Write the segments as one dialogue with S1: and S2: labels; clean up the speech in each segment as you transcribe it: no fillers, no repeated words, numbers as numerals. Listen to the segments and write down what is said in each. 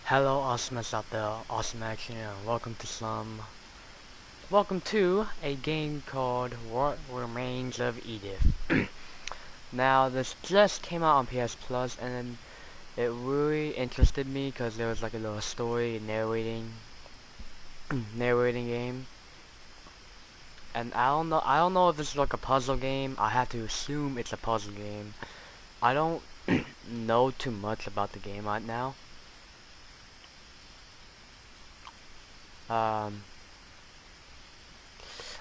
S1: Hello, awesomeness out there, awesome action, and welcome to a game called What Remains of Edith. Now, this just came out on PS Plus, and it really interested me because there was like a little story narrating game. And I don't know if it's like a puzzle game. I have to assume it's a puzzle game. I don't know too much about the game right now. Um,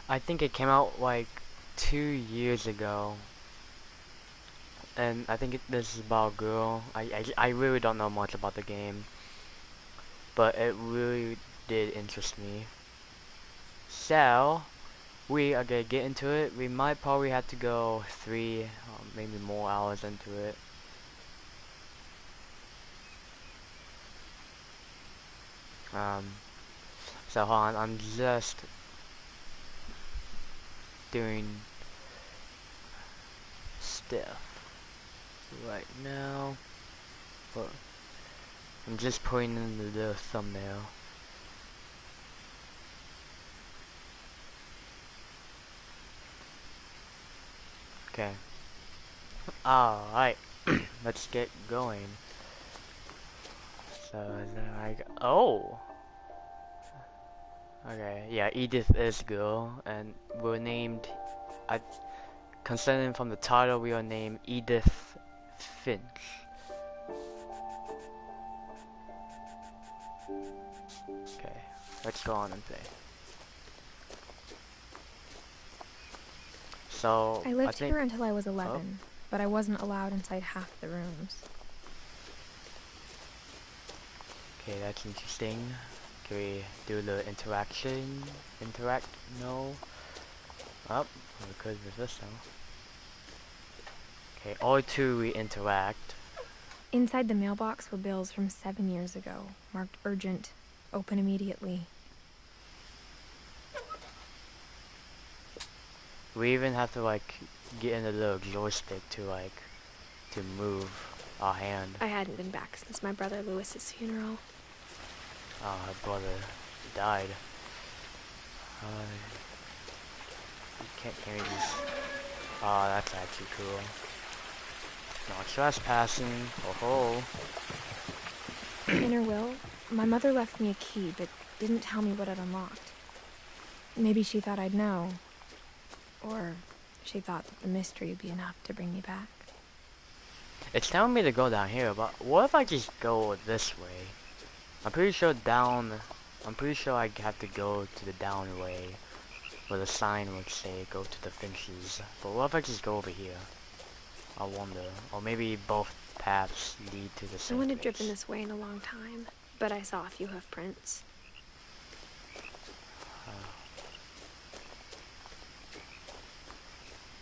S1: I think it came out like 2 years ago, and I think this is about a girl. I really don't know much about the game, but it really did interest me. So, we are gonna get into it. We might probably have to go 3, maybe more hours into it. Um, so hold on, I'm just doing stuff right now. But I'm just putting in the thumbnail. Okay. Alright. Let's get going. So, oh! Okay, yeah, Edith is girl, and we're named, I, considering from the title, we are named Edith Finch. Okay, let's go on and play. So,
S2: I
S1: I
S2: lived
S1: think,
S2: here until I was 11, but I wasn't allowed inside half the rooms.
S1: okay, that's interesting. Can we do the interaction? Interact? No. Oh, we could with this though. Okay, R2 we interact.
S2: Inside the mailbox were bills from 7 years ago, marked urgent, open immediately.
S1: We even have to like get in the little joystick to move our hand.
S2: I hadn't been back since my brother Lewis's funeral.
S1: Oh, her brother died. You can't we just... Oh, that's actually cool. No trespassing. Oh
S2: In her will, my mother left me a key, but didn't tell me what it unlocked. Maybe she thought I'd know. Or she thought that the mystery would be enough to bring me back.
S1: It's telling me to go down here, but what if I just go this way? I'm pretty sure I have to go to the down way, where the sign would say go to the Finches. But what if I just go over here? I wonder. Or maybe both paths lead to the
S2: I
S1: same
S2: wouldn't have
S1: place.
S2: driven this way in a long time, but I saw a few hoof prints.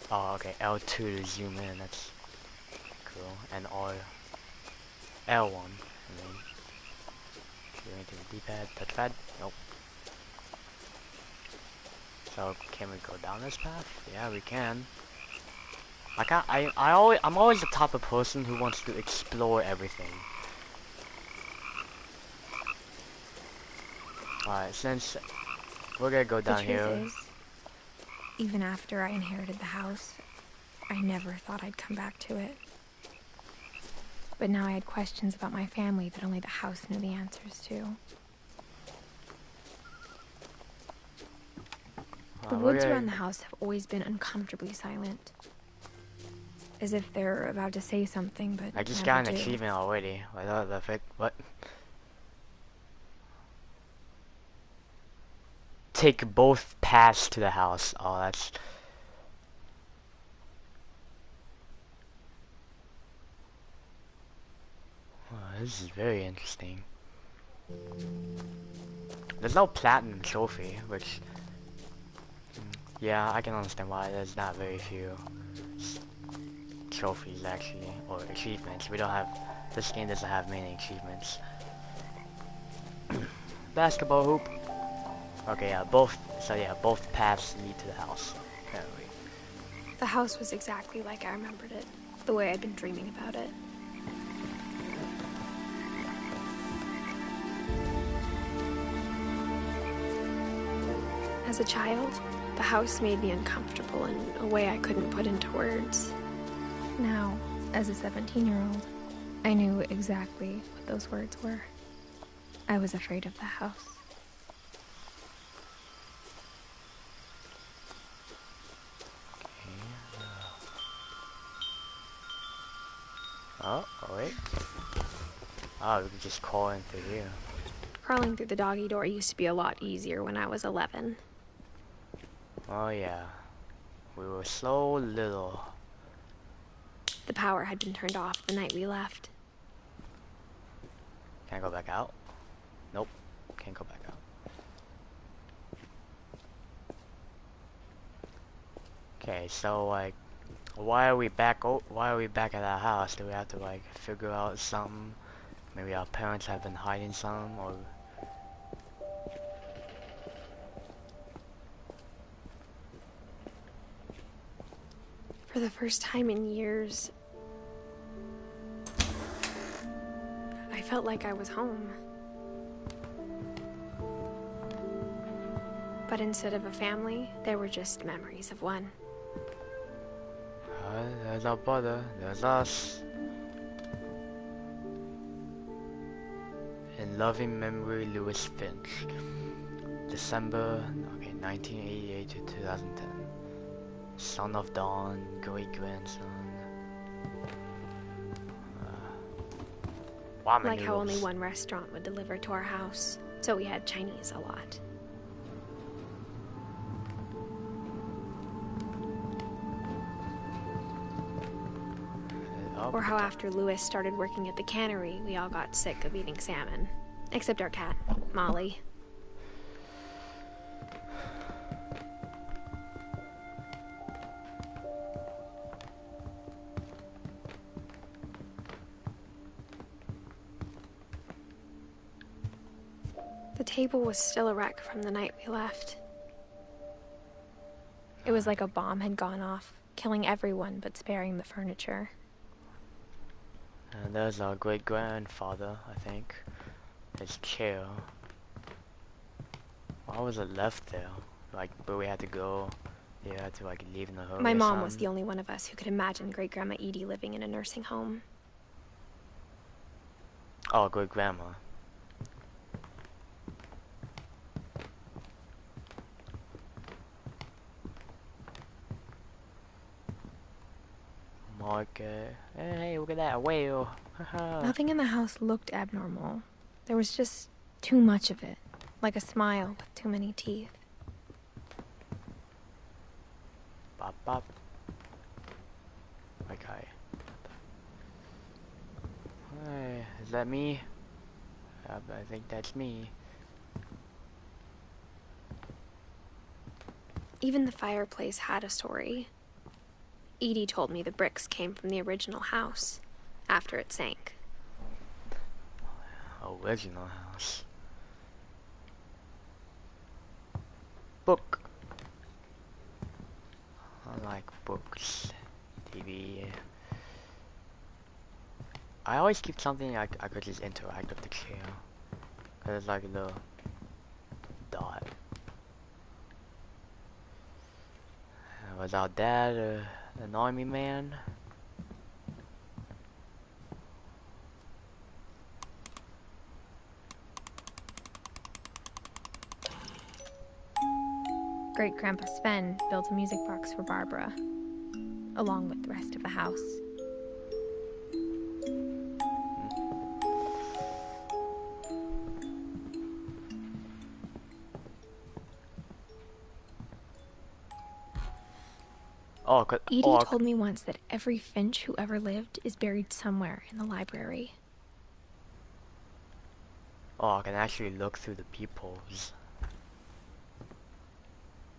S1: Oh, okay. L2 to zoom in. That's cool. And L1. I mean, going to the D-pad, touchpad. Nope. So can we go down this path? Yeah, we can. I'm always the type of person who wants to explore everything. Alright, since we're gonna go down here.
S2: The truth is, even after I inherited the house, I never thought I'd come back to it. But now I had questions about my family that only the house knew the answers to. The woods around the house have always been uncomfortably silent. As if they're about to say something, but
S1: I just
S2: never
S1: got an
S2: do.
S1: achievement already. What? Take both paths to the house. Oh, that's... Oh, this is very interesting. There's no platinum trophy, which... Yeah, I can understand why there's not very few trophies, actually, or achievements. We don't have... This game doesn't have many achievements. Basketball hoop. Okay, yeah, both paths lead to the house. Apparently.
S2: The house was exactly like I remembered it, the way I'd been dreaming about it. As a child, the house made me uncomfortable in a way I couldn't put into words. Now, as a 17-year-old, I knew exactly what those words were. I was afraid of the house.
S1: Oh, wait. Oh, we could just crawl in through here.
S2: Crawling through the doggy door used to be a lot easier when I was 11.
S1: Oh yeah. We were so little.
S2: The power had been turned off the night we left.
S1: Can I go back out? Nope. Can't go back out. Okay, so like, why are we back at our house? Do we have to like figure out something? Maybe our parents have been hiding something, or
S2: For the first time in years, I felt like I was home. But instead of a family, there were just memories of one.
S1: there's our brother, there's us. In loving memory, Lewis Finch. December, 1988 to 2010. Son of Dawn, great-grandson.
S2: Like how only one restaurant would deliver to our house, so we had Chinese a lot. Or how after Lewis started working at the cannery, we all got sick of eating salmon. Except our cat, Molly. The table was still a wreck from the night we left. It was like a bomb had gone off, killing everyone but sparing the furniture.
S1: And there's our great-grandfather, I think. His chair. Why was it left there? Like, where we had to go? You had to, like, leave in a hurry.
S2: My
S1: or
S2: mom
S1: something?
S2: was the only one of us who could imagine Great-Grandma Edie living in a nursing home.
S1: Oh, great-grandma. Market. Hey, look at that whale.
S2: Nothing in the house looked abnormal. There was just too much of it. Like a smile with too many teeth.
S1: Bop bop. Okay. Hey, is that me? Yep, I think that's me.
S2: Even the fireplace had a story. Edie told me the bricks came from the original house, after it sank.
S1: Original house. Book. I like books. TV. I always keep something I could just interact with the chair. Cause it's like a little dot. Was our dad an army man?
S2: Great-Grandpa Sven built a music box for Barbara, along with the rest of the house.
S1: Oh,
S2: Edie told me once that every Finch who ever lived is buried somewhere in the library.
S1: Oh, I can actually look through the peepholes.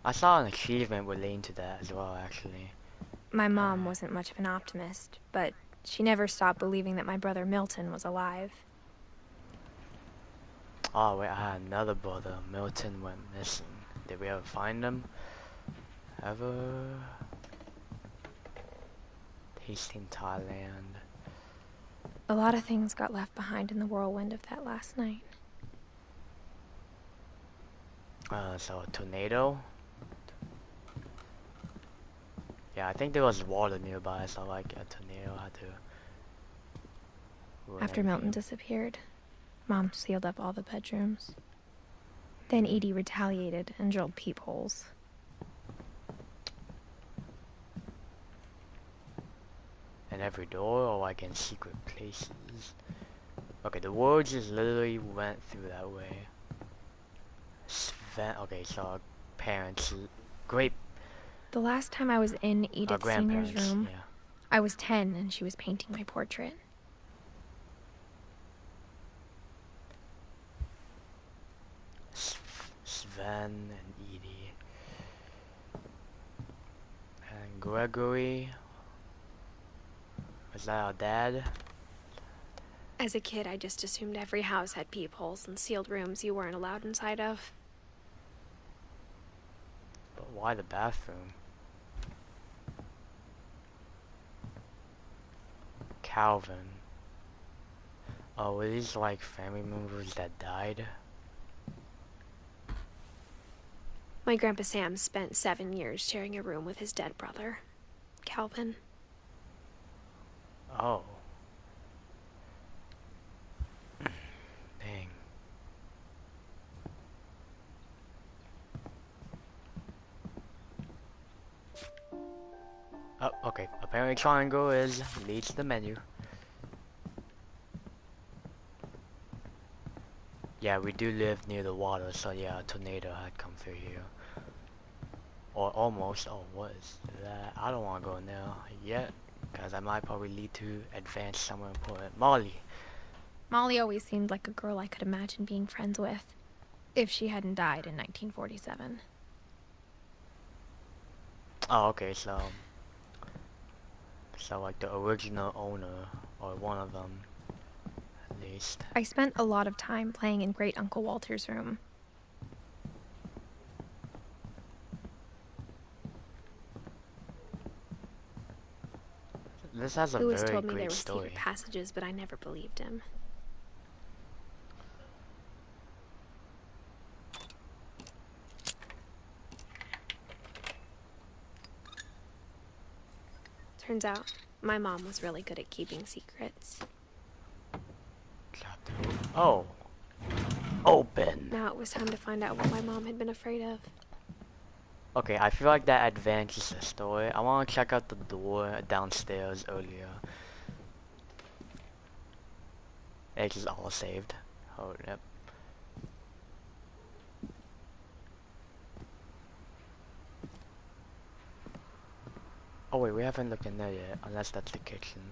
S1: I saw an achievement relating to that as well, actually.
S2: My mom wasn't much of an optimist, but she never stopped believing that my brother Milton was alive.
S1: Oh wait, I had another brother. Milton went missing. Did we ever find him? Ever? Tasting Thailand.
S2: A lot of things got left behind in the whirlwind of that last night.
S1: So a tornado? Yeah, I think there was water nearby, so like a tornado had to ruin
S2: After Milton
S1: everything.
S2: disappeared, Mom sealed up all the bedrooms. Then Edie retaliated and drilled peepholes.
S1: In every door, or like in secret places. Okay, the words just literally went through that way. Sven, okay, so parents, great,
S2: The last time I was in Edith Sr.'s
S1: grandparents,
S2: room,
S1: yeah.
S2: I was 10 and she was painting my portrait.
S1: Sven and Edie. And Gregory. Was that our dad?
S2: As a kid, I just assumed every house had peepholes and sealed rooms you weren't allowed inside of.
S1: But why the bathroom? Calvin. Oh, were these like family members that died?
S2: My Grandpa Sam spent 7 years sharing a room with his dead brother, Calvin.
S1: Oh. Dang. Oh, okay. Apparently triangle leads to the menu. Yeah, we do live near the water, so yeah, a tornado had come through here. Or almost. Oh, what is that? I don't want to go in there yet, because I might probably lead to advance somewhere important. Molly.
S2: Molly always seemed like a girl I could imagine being friends with, if she hadn't died in 1947.
S1: Oh, okay, so like the original owner, or one of them, at least.
S2: I spent a lot of time playing in Great Uncle Walter's room.
S1: This has a
S2: Louis
S1: very
S2: told me there
S1: great
S2: were
S1: story.
S2: secret passages, but I never believed him. Turns out, my mom was really good at keeping secrets.
S1: Oh. Open.
S2: Now it was time to find out what my mom had been afraid of.
S1: Okay, I feel like that advances the story. I want to check out the door downstairs earlier. It is all saved. Oh, yep. Oh wait, we haven't looked in there yet, unless that's the kitchen.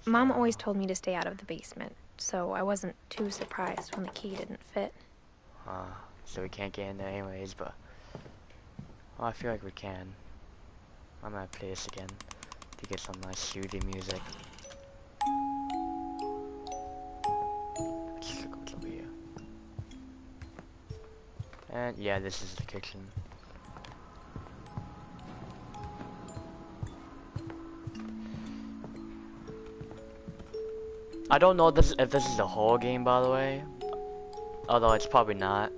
S2: Mom always told me to stay out of the basement, so I wasn't too surprised when the key didn't fit.
S1: So we can't get in there anyways, but... Well, I feel like we can. I'm gonna play this again to get some nice soothing music. Let's look what's over here. And yeah, this is the kitchen. I don't know if this is a horror game, by the way. Although it's probably not.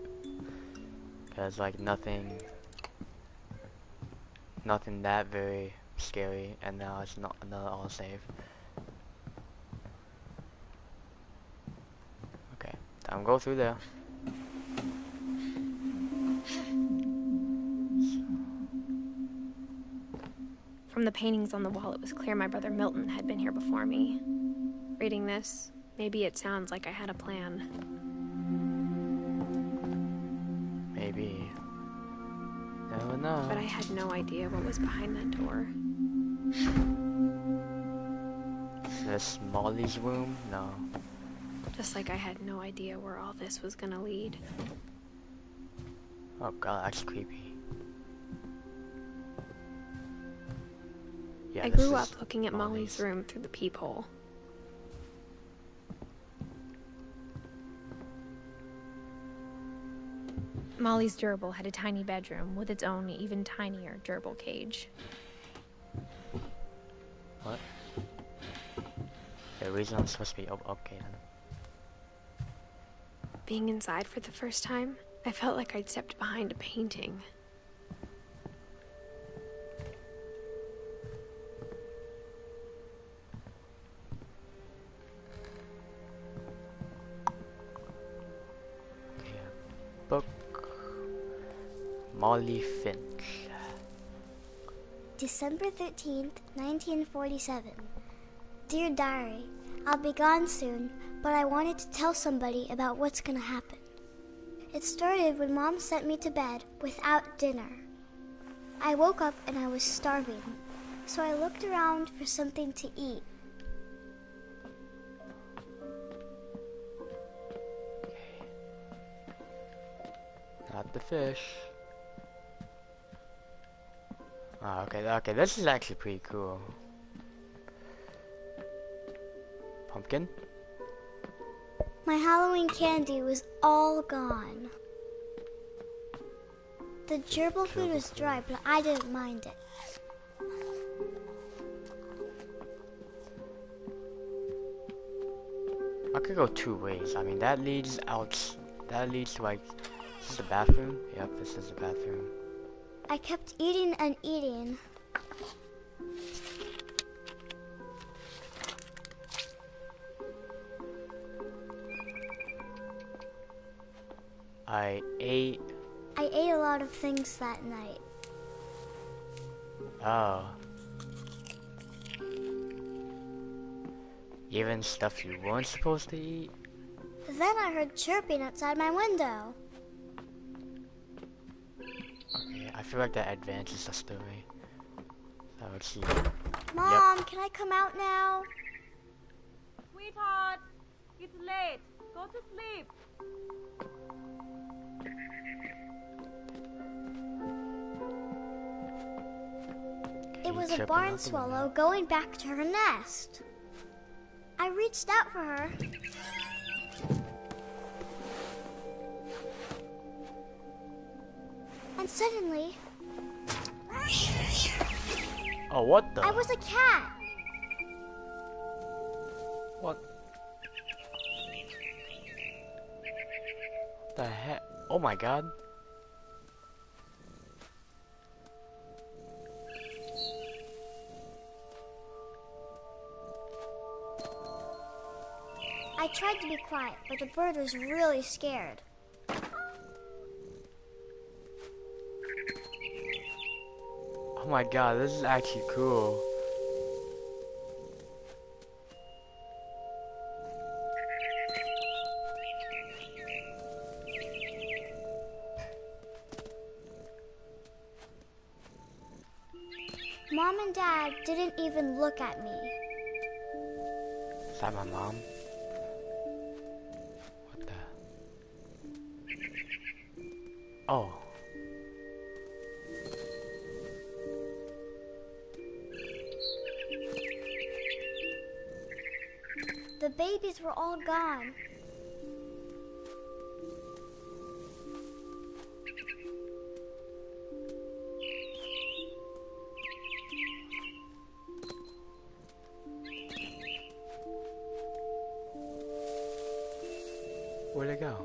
S1: Cause like nothing that very scary, and now it's not another all save. Okay, time to go through there.
S2: From the paintings on the wall, it was clear my brother Milton had been here before me. Reading this, maybe it sounds like I had a plan.
S1: Maybe. Never know.
S2: But I had no idea what was behind that door.
S1: Is this Molly's room? No.
S2: Just like I had no idea where all this was gonna lead.
S1: Oh god, that's creepy. Yeah,
S2: I grew up looking at Molly's room through the peephole. Molly's gerbil had a tiny bedroom with its own even tinier gerbil cage.
S1: What? The reason I'm supposed to be okay then.
S2: Being inside for the first time, I felt like I'd stepped behind a painting.
S1: book. Molly Finch.
S3: December 13th, 1947. Dear Diary, I'll be gone soon, but I wanted to tell somebody about what's gonna happen. It started when Mom sent me to bed without dinner. I woke up and I was starving, so I looked around for something to eat.
S1: Not the fish. Oh, okay, this is actually pretty cool. Pumpkin?
S3: My Halloween candy was all gone. The gerbil food was dry, but I didn't mind it.
S1: I could go two ways. I mean, that leads out. That leads to like. This is the bathroom? Yep, this is the bathroom.
S3: I kept eating and eating.
S1: I ate
S3: a lot of things that night.
S1: Oh. Even stuff you weren't supposed to eat?
S3: Then I heard chirping outside my window.
S1: Okay, I feel like that advances the story. So let's see.
S3: Mom, Can I come out now?
S4: Sweetheart, it's late. Go to sleep.
S3: It was a barn swallow going back to her nest. I reached out for her. And suddenly...
S1: Oh, what the?
S3: I was a cat.
S1: What? The heck? Oh my god.
S3: I tried to be quiet, but the bird was really scared.
S1: Oh my god, this is actually cool.
S3: Mom and Dad didn't even look at me.
S1: Is that my mom? What the? Oh.
S3: The babies were all gone.
S1: Where'd it go?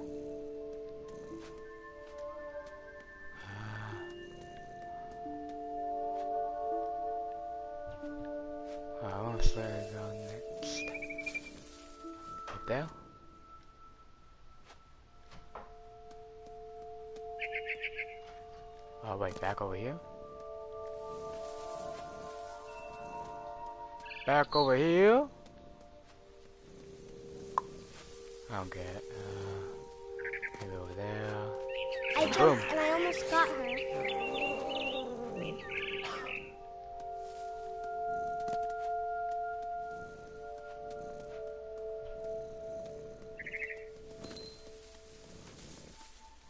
S1: I want to see where it go next. Up there? Oh wait, back over here? Back over here? I don't get it. Maybe over there.
S3: I jumped and I almost got her.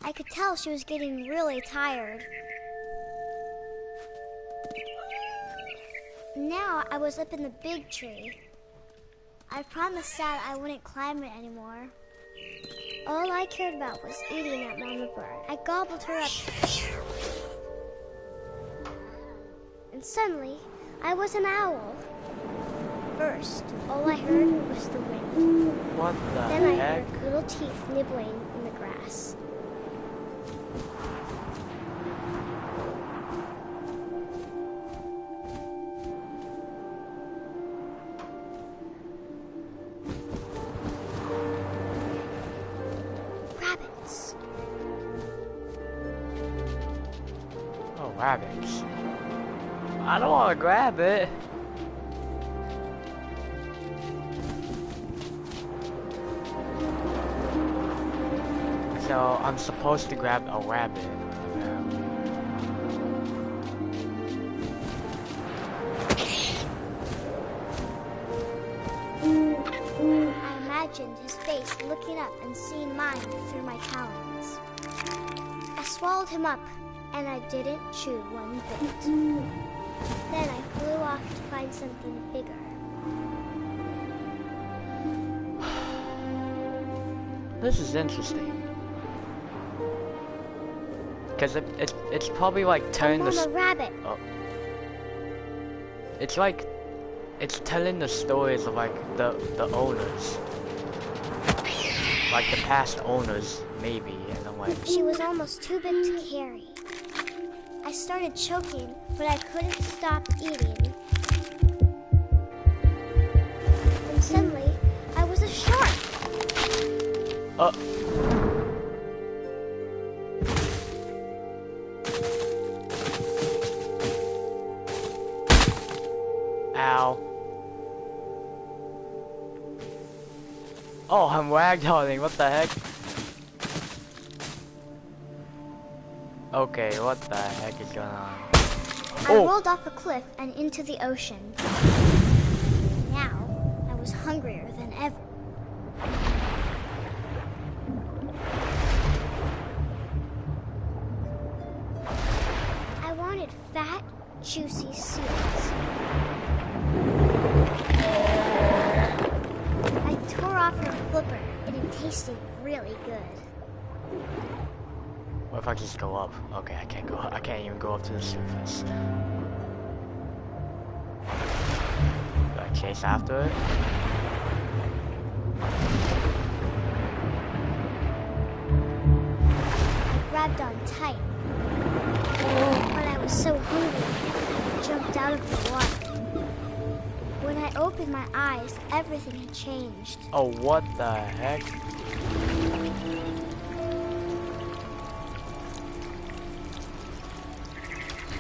S3: I could tell she was getting really tired. Now I was up in the big tree. I promised Dad I wouldn't climb it anymore. All I cared about was eating that mama bird. I gobbled her up. And suddenly, I was an owl. First, all I heard was the wind.
S1: What the
S3: Then I
S1: heck?
S3: heard little teeth nibbling in the grass. Rabbits.
S1: rabbits. I don't want to grab it. So I'm supposed to grab a rabbit.
S3: I imagined his face looking up and seeing mine through my talons. I swallowed him up, and I didn't chew one bit. Then I flew off to find something bigger.
S1: This is interesting. Because it's probably like telling
S3: I'm a rabbit.
S1: Oh. It's like it's telling the stories of like the owners. Like the past owners, maybe, and I'm like
S3: She was almost too big to carry. I started choking, but I couldn't stop eating. And suddenly, I was a shark.
S1: Ow. Oh, I'm ragdolling, what the heck? Okay, what the heck is going on?
S3: I rolled off a cliff and into the ocean. Now, I was hungrier than ever. I wanted fat, juicy seals. I tore off her flipper, and it tasted really good.
S1: What if I just go up? Okay, I can't go. I can't even go up to the surface. Do I chase after it?
S3: I grabbed on tight. But I was so hungry, I jumped out of the water. When I opened my eyes, everything had changed.
S1: Oh, what the heck?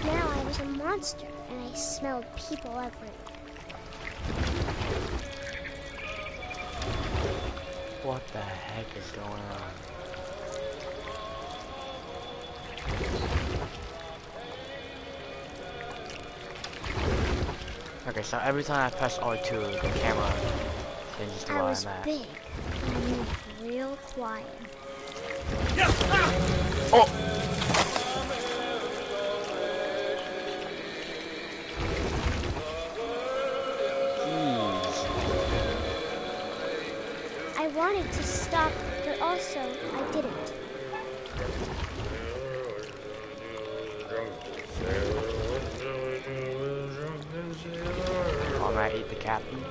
S3: Now I was a monster, and I smelled people everywhere.
S1: What the heck is going on? Okay, so every time I press R2, the camera changes to
S3: I
S1: where
S3: was
S1: I'm at.
S3: big, and I moved real quiet.
S1: Oh!
S3: I wanted to stop, but also I didn't.
S1: I'm gonna eat the captain.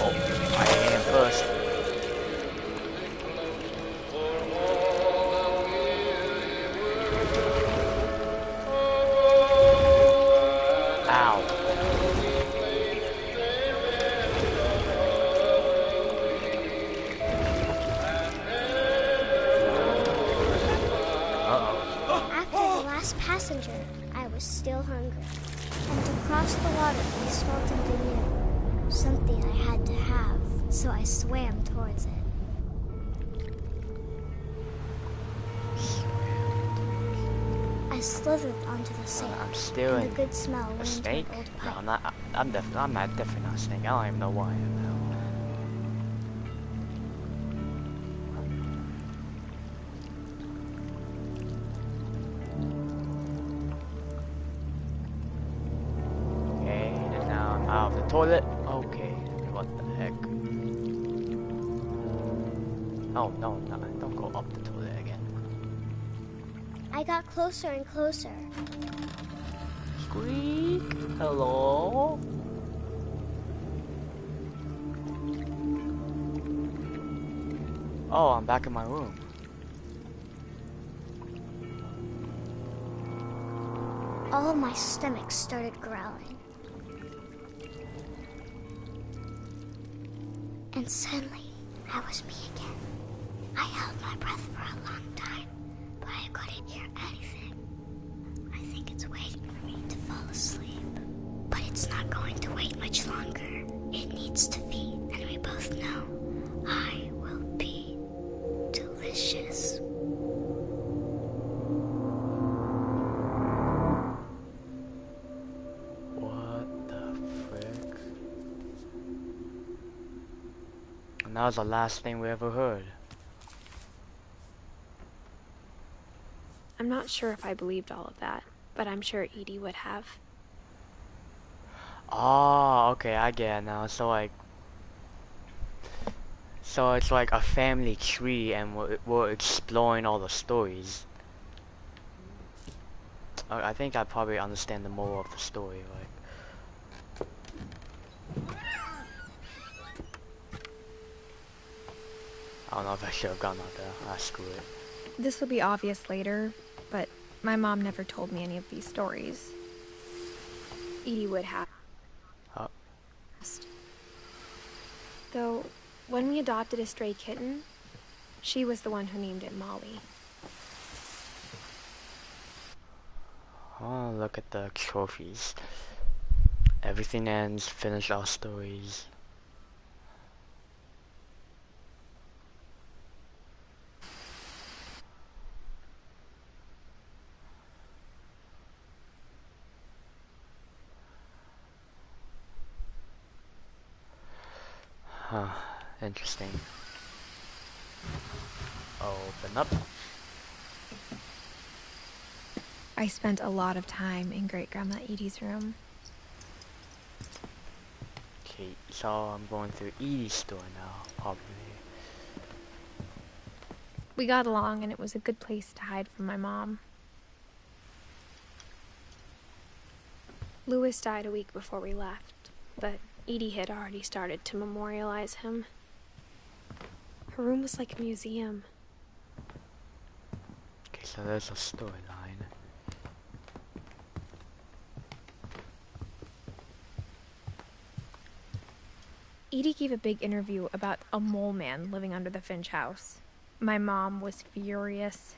S1: Oh, I ate him first. Ow.
S3: After the last passenger, I was still hungry. And to cross the water, I smelled something new. Something I had to have, so I swam towards it. I slithered onto the sand.
S1: I'm still
S3: and
S1: in
S3: the good smell
S1: a
S3: went into
S1: snake?
S3: an old
S1: No,
S3: pipe.
S1: I'm not. I'm definitely not a snake. I don't even know why I am now. Okay, and now I'm out of the toilet. Okay, what the heck? Oh no, no, don't go up the toilet again.
S3: I got closer and closer.
S1: Squeak. Hello. Oh, I'm back in my room.
S3: All of my stomach started growling. And suddenly, I was me again. I held my breath for a long time, but I I couldn't hear anything. I think it's waiting for me to fall asleep. But it's not going to wait much longer. It needs to feed, and we both know I will be delicious.
S1: What the frick? And that was the last thing we ever heard.
S2: I'm not sure if I believed all of that, but I'm sure Edie would have.
S1: Oh, okay, I get it now. So it's like a family tree, and we're exploring all the stories. I think I probably understand the moral of the story, like. I don't know if I should have gone out there. Ah, screw it.
S2: This will be obvious later, but my mom never told me any of these stories. Edie would have.
S1: Oh.
S2: Though, when we adopted a stray kitten, she was the one who named it Molly.
S1: Oh, look at the trophies. Everything ends, finish our stories. Huh, interesting. Open up.
S2: I spent a lot of time in Great-Grandma Edie's room.
S1: Okay, so I'm going through Edie's store now, probably.
S2: We got along, and it was a good place to hide from my mom. Louis died a week before we left, but Edie had already started to memorialize him. Her room was like a museum.
S1: Okay, so there's a storyline.
S2: Edie gave a big interview about a mole man living under the Finch house. My mom was furious.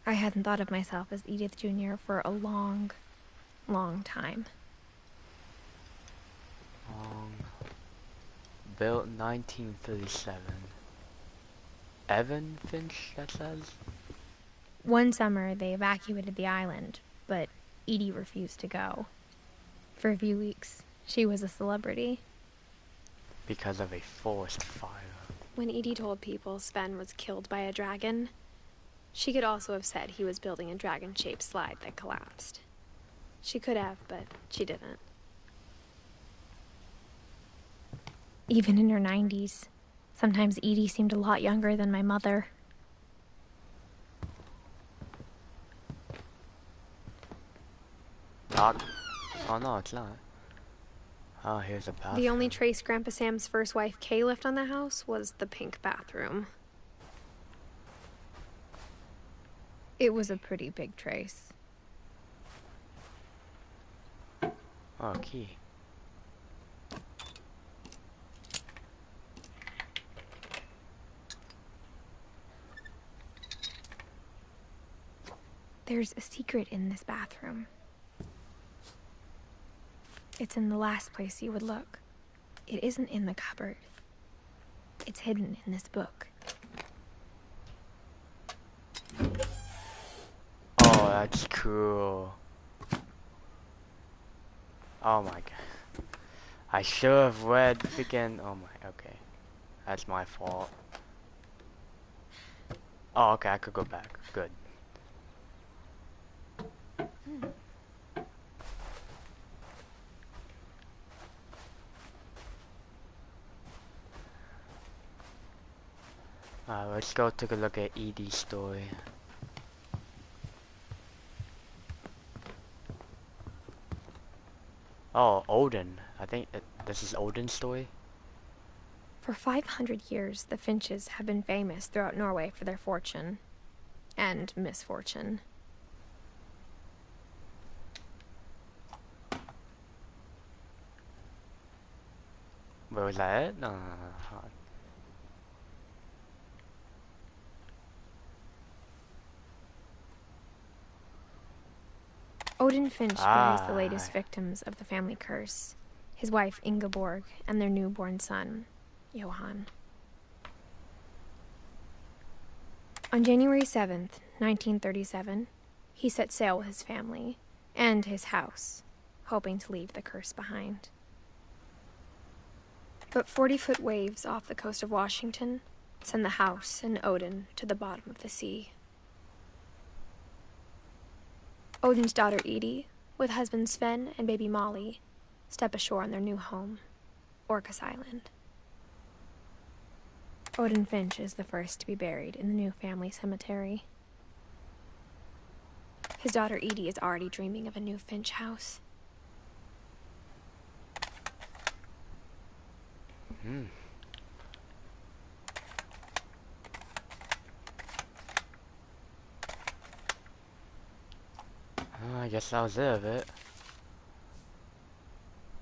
S2: I hadn't thought of myself as Edith Jr. for a long, long time.
S1: Built 1937. Evan Finch, that says?
S2: One summer, they evacuated the island, but Edie refused to go. For a few weeks, she was a celebrity.
S1: Because of a forest fire.
S2: When Edie told people Sven was killed by a dragon, she could also have said he was building a dragon-shaped slide that collapsed. She could have, but she didn't. Even in her 90s, sometimes Edie seemed a lot younger than my mother.
S1: Not. Oh no, it's not. Oh, here's a bathroom.
S2: The only trace Grandpa Sam's first wife, Kay, left on the house was the pink bathroom. It was a pretty big trace.
S1: Oh, key.
S2: There's a secret in this bathroom. It's in the last place you would look. It isn't in the cupboard. It's hidden in this book.
S1: Oh, that's cool. Oh my god. I should have read freaking. Oh my, okay. That's my fault. Oh, okay, I could go back. Good. Let's go take a look at Edie's story. Oh, Odin. I think this is Odin's story.
S2: For 500 years, the Finches have been famous throughout Norway for their fortune and misfortune.
S1: Where was that? No.
S2: Odin Finch buries the
S1: Ah,
S2: latest victims of the family curse, his wife Ingeborg and their newborn son, Johann. On January 7th, 1937, he set sail with his family and his house, hoping to leave the curse behind. But 40-foot waves off the coast of Washington send the house and Odin to the bottom of the sea. Odin's daughter Edith, with husband Sven and baby Molly, step ashore on their new home, Orcas Island. Odin Finch is the first to be buried in the new family cemetery. His daughter Edie is already dreaming of a new Finch house.
S1: I guess that was it of it.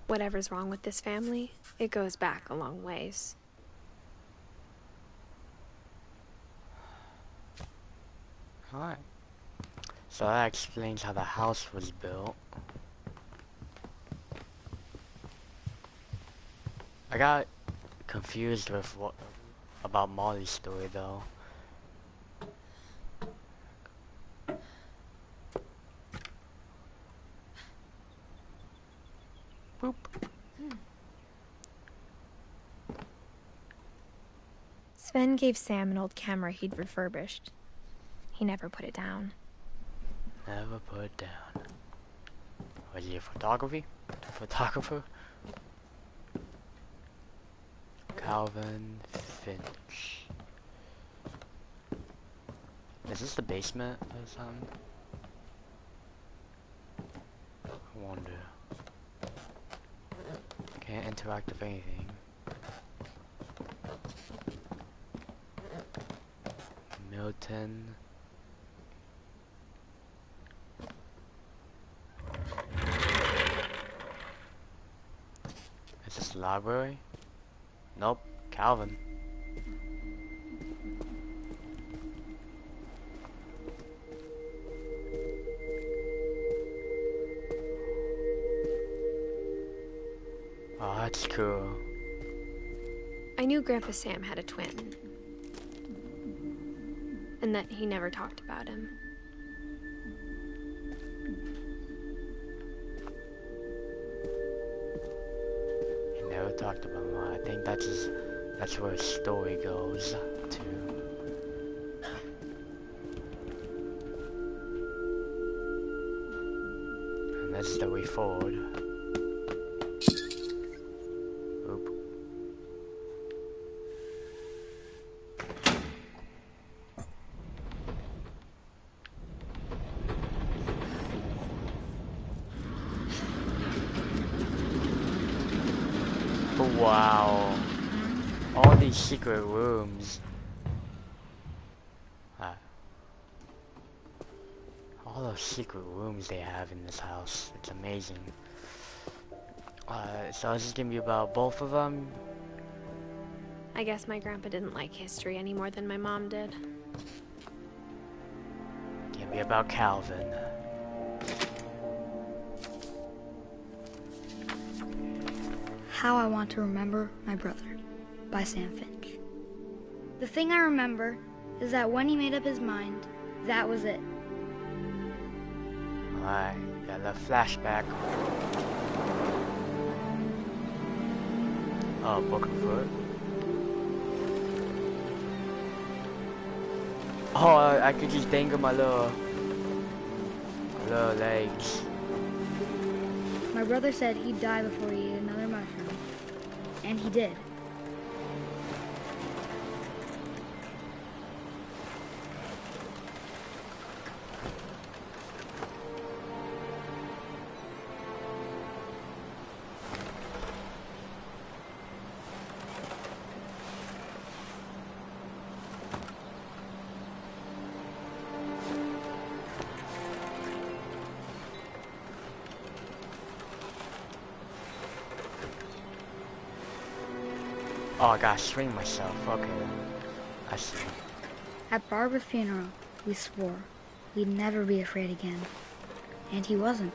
S2: Whatever's wrong with this family, it goes back a long ways.
S1: Alright. So that explains how the house was built. I got confused with what about Molly's story though. Boop.
S2: Sven gave Sam an old camera he'd refurbished. He never put it down.
S1: Never put it down. Was he a photographer? Calvin Finch. Is this the basement or something? I wonder. Can't interact with anything. Milton. Is this the library? Nope. Calvin. Oh, that's cool.
S2: I knew Grandpa Sam had a twin, and that he never talked about him.
S1: He never talked about him. I think that's where his story goes to. And this is the way forward. Oop. Wow. All these secret rooms. All those secret rooms they have in this house. It's amazing. So this is gonna be about both of them.
S2: I guess my grandpa didn't like history any more than my mom did.
S1: Gonna be about Calvin.
S5: How I Want to Remember My Brother by Sam Finch. The thing I remember is that when he made up his mind, that was it.
S1: Alright, got a flashback. Oh, broken foot. Oh, I could just dangle my little legs.
S5: My brother said he'd die before he ate another mushroom. And he did.
S1: Oh, I gotta swing myself. Okay, I see.
S5: At Barbara's funeral, we swore we'd never be afraid again. and he wasn't.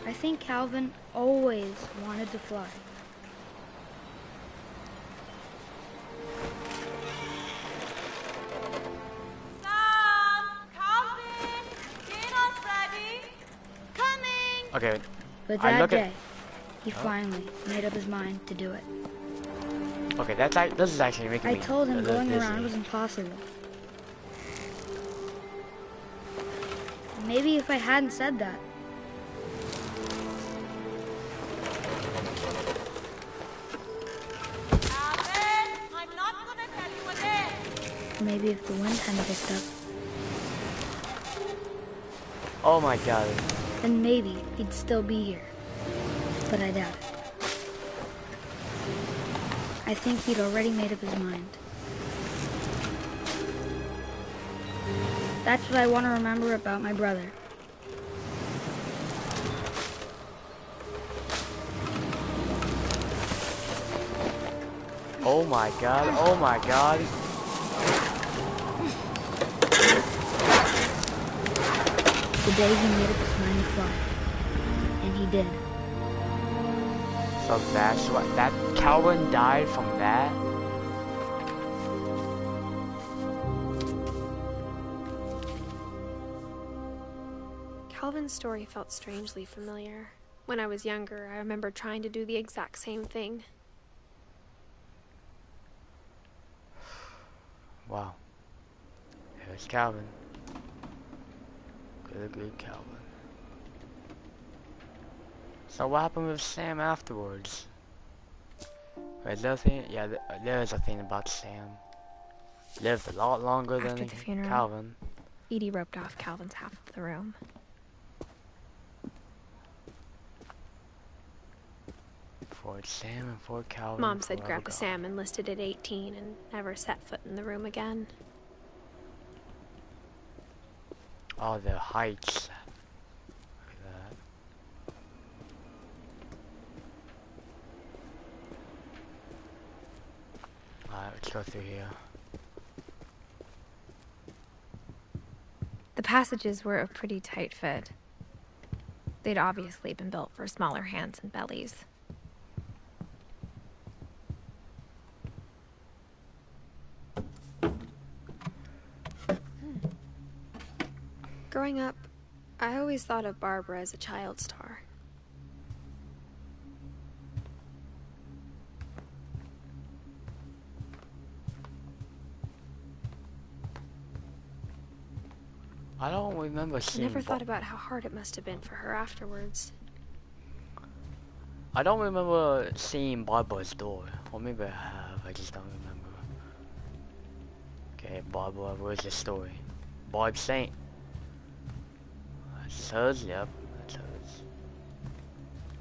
S5: I think Calvin always wanted to fly.
S4: Sam! Calvin! Dinner's ready! Coming!
S1: Okay.
S5: But
S1: I
S5: that
S1: look
S5: day,
S1: at.
S5: he finally made up his mind to do it.
S1: Okay, this is actually making
S5: I
S1: me
S5: told
S1: a
S5: him
S1: little
S5: going
S1: dizzy.
S5: around was impossible. Maybe if I hadn't said that,
S4: Calvin! I'm not gonna tell you again!
S5: maybe if the wind hadn't picked up,
S1: Oh my god.
S5: then maybe he'd still be here. But I doubt it. I think he'd already made up his mind. That's what I want to remember about my brother.
S1: Oh my god. Oh my god.
S5: The day he made up his mind to fly. And he did.
S1: So that's what that Calvin died from that?
S2: Calvin's story felt strangely familiar. When I was younger, I remember trying to do the exact same thing.
S1: Wow. Here's Calvin. Good Calvin. So what happened with Sam afterwards? Is there a thing? Yeah, there is a thing about Sam. Lived a lot longer
S2: After
S1: than
S2: the funeral,
S1: Calvin.
S2: Edie roped off Calvin's half of the room.
S1: For Sam and for Calvin.
S2: Mom said
S1: forever
S2: Grandpa
S1: gone.
S2: Sam enlisted at 18 and never set foot in the room again.
S1: Oh, the heights. Look at that. Alright, let's go through here.
S2: The passages were a pretty tight fit. They'd obviously been built for smaller hands and bellies. Growing up, I always thought of Barbara as a child star.
S1: I don't remember
S2: I
S1: seeing.
S2: never thought about how hard it must have been for her afterwards.
S1: I don't remember seeing Barbara's door. Or maybe I have. I just don't remember. Okay, Barbara, where's the story? Barb Saint. That's hers. Yep, that's hers.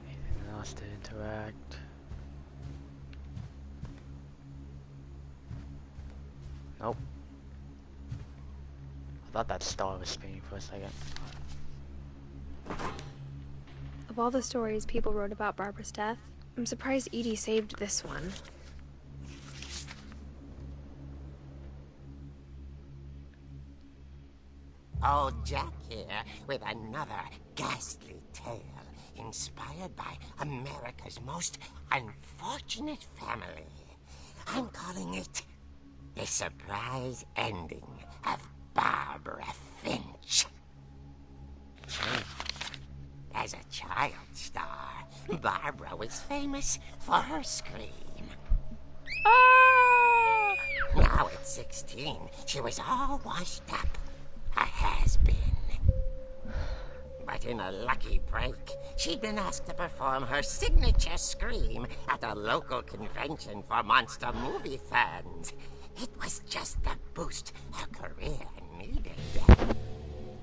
S1: Anything else to interact? Nope. I thought that star was spinning for a second.
S2: Of all the stories people wrote about Barbara's death, I'm surprised Edie saved this one.
S6: Old Jack here with another ghastly tale inspired by America's most unfortunate family. I'm calling it The Surprise Ending of Barbara Finch. As a child star, Barbara was famous for her scream. Now at 16, she was all washed up. A has-been. But in a lucky break, she'd been asked to perform her signature scream at a local convention for monster movie fans. It was just the boost her career needed.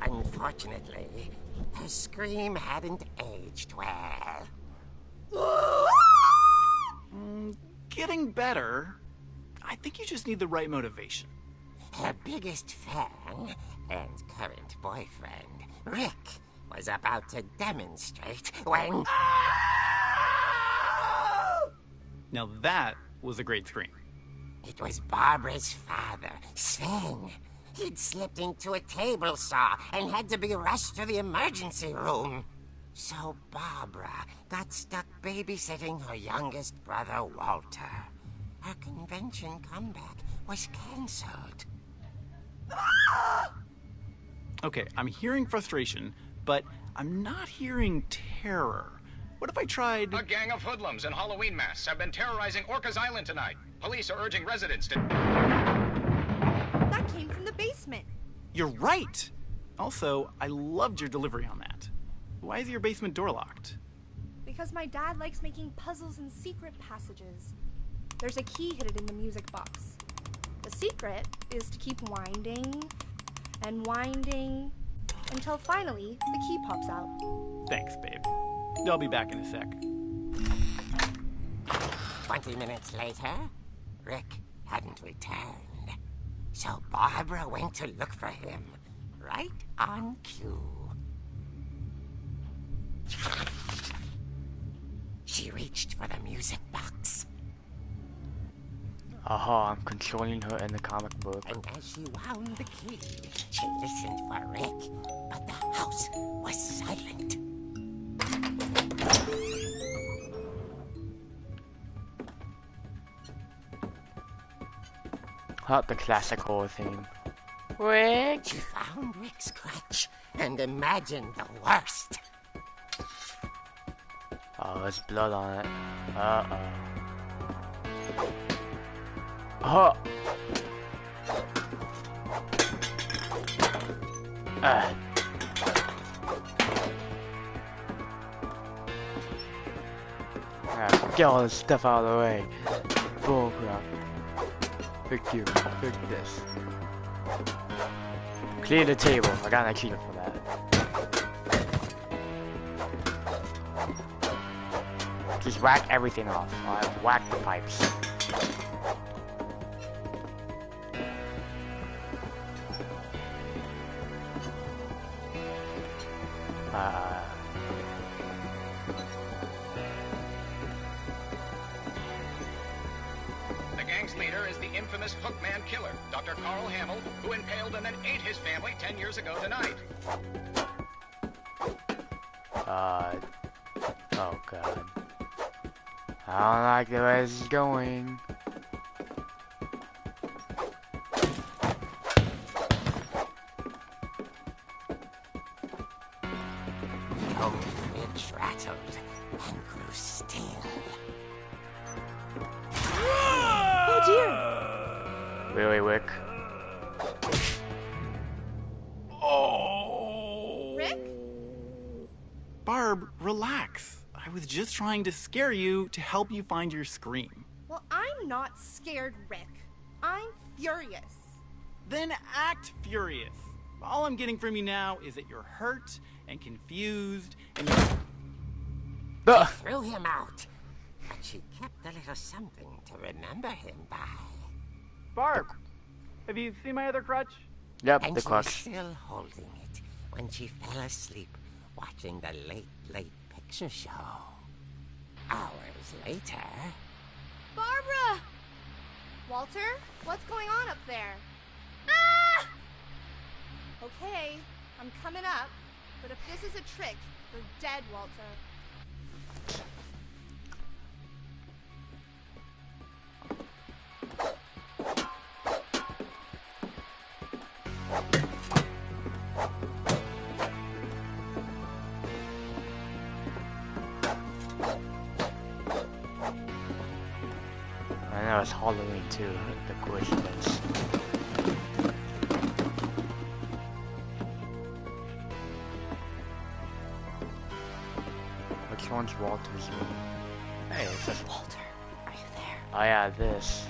S6: Unfortunately, her scream hadn't aged well.
S7: Getting better. I think you just need the right motivation.
S6: Her biggest fan and current boyfriend, Rick, was about to demonstrate when...
S7: Now that was a great scream.
S6: It was Barbara's father, Sven. He'd slipped into a table saw and had to be rushed to the emergency room. So Barbara got stuck babysitting her youngest brother, Walter. Her convention comeback was cancelled.
S7: Okay, I'm hearing frustration, but I'm not hearing terror. What if I tried...
S8: A gang of hoodlums in Halloween masks have been terrorizing Orcas Island tonight. Police are urging residents to...
S4: That came from the basement.
S7: You're right! Also, I loved your delivery on that. Why is your basement door locked?
S4: Because my dad likes making puzzles and secret passages. There's a key hidden in the music box. The secret is to keep winding and winding until finally the key pops out.
S7: Thanks, babe. I'll be back in a sec.
S6: 20 minutes later, Rick hadn't returned. So Barbara went to look for him, right on cue. She reached for the music box.
S1: Aha, I'm controlling her in the comic book.
S6: And as she wound the key, she listened for Rick, but the house was silent.
S1: Not the classic horror theme. Rick!
S6: She found Rick's crutch and imagined the worst.
S1: Oh, there's blood on it. Uh-oh. Oh! Get all this stuff out of the way. Bull crap. Pick you. Pick this. Clear the table. I got an achievement for that. Just whack everything off. Alright, whack the pipes.
S8: The gang's leader is the infamous Hookman killer, Dr. Carl Hamill, who impaled and then ate his family 10 years ago tonight.
S1: Oh god. I don't like the way this is going.
S6: The old fridge rattled and grew still.
S4: Oh dear!
S1: Really, Rick?
S7: Oh!
S4: Rick?
S7: Barb, relax. I was just trying to scare you to help you find your scream.
S4: Well, I'm not scared, Rick. I'm furious.
S7: Then act furious. All I'm getting from you now is that you're hurt and confused and you're...
S6: Threw him out, but she kept a little something to remember him by.
S7: Barb, have you seen my other crutch?
S1: Yep,
S6: And
S1: the
S6: she was
S1: crutch.
S6: still holding it when she fell asleep watching the late picture show. Hours later...
S4: Barbara! Walter, what's going on up there? Ah! Okay, I'm coming up, but if this is a trick, you're dead, Walter.
S1: I know it's Halloween too, the coincidence. Which one's Walter's room? Hey, it says
S6: Walter, are you there?
S1: oh yeah, this.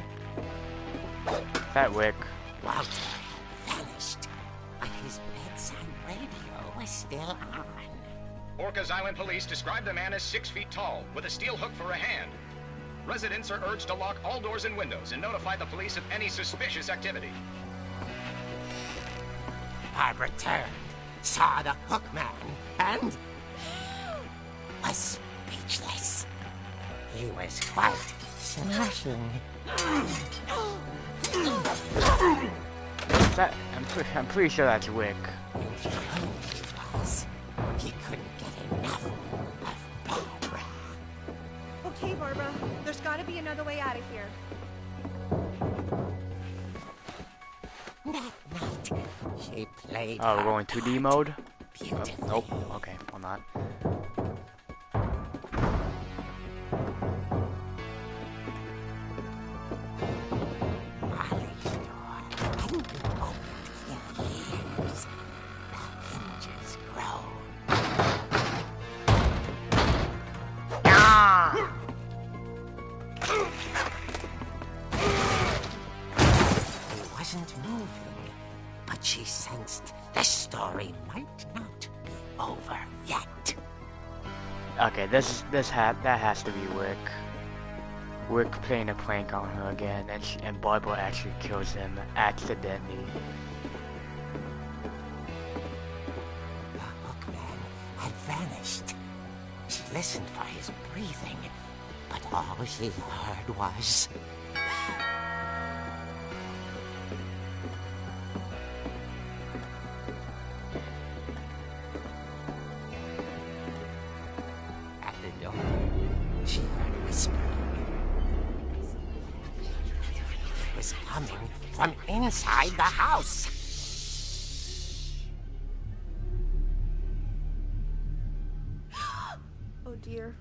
S1: That Rick.
S6: Walter had vanished, but his bedside radio was still on.
S8: Orcas Island police describe the man as 6 feet tall, with a steel hook for a hand. Residents are urged to lock all doors and windows and notify the police of any suspicious activity.
S6: Barbara turned, saw the hook man, and was speechless. He was quite smashing.
S1: I'm pretty sure that's Rick.
S6: He couldn't get enough of Barbara.
S4: Okay, Barbara. There's gotta be another way out of here.
S6: That night, she played
S1: Oh, we're
S6: her
S1: going 2D
S6: part
S1: mode?
S6: beautifully.
S1: Nope. Okay, well not.
S6: Molly's door hadn't been opened in years. The hinges groaned.
S1: Ah!
S6: He wasn't moving, but she sensed the story might not be over yet.
S1: Okay, that has to be Rick. Rick playing a prank on her again, and Barbara actually kills him accidentally.
S6: The hookman had vanished. She listened for his breathing, but all she heard was... At the door, she heard whispering. It was coming from inside the house.
S4: Oh dear.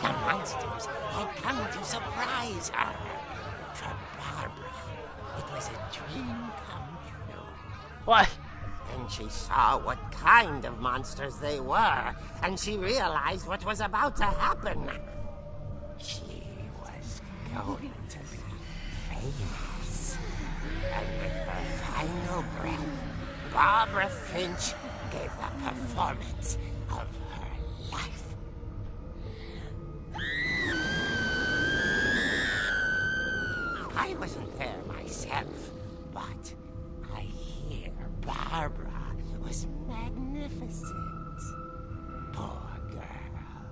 S6: The monsters had come to surprise her. For Barbara, it was a dream come true.
S1: What?
S6: Then she saw what kind of monsters they were, and she realized what was about to happen. She was going to be famous. And with her final breath, Barbara Finch gave the performance of her life. I wasn't there myself, but I hear Barbara was magnificent. Poor girl.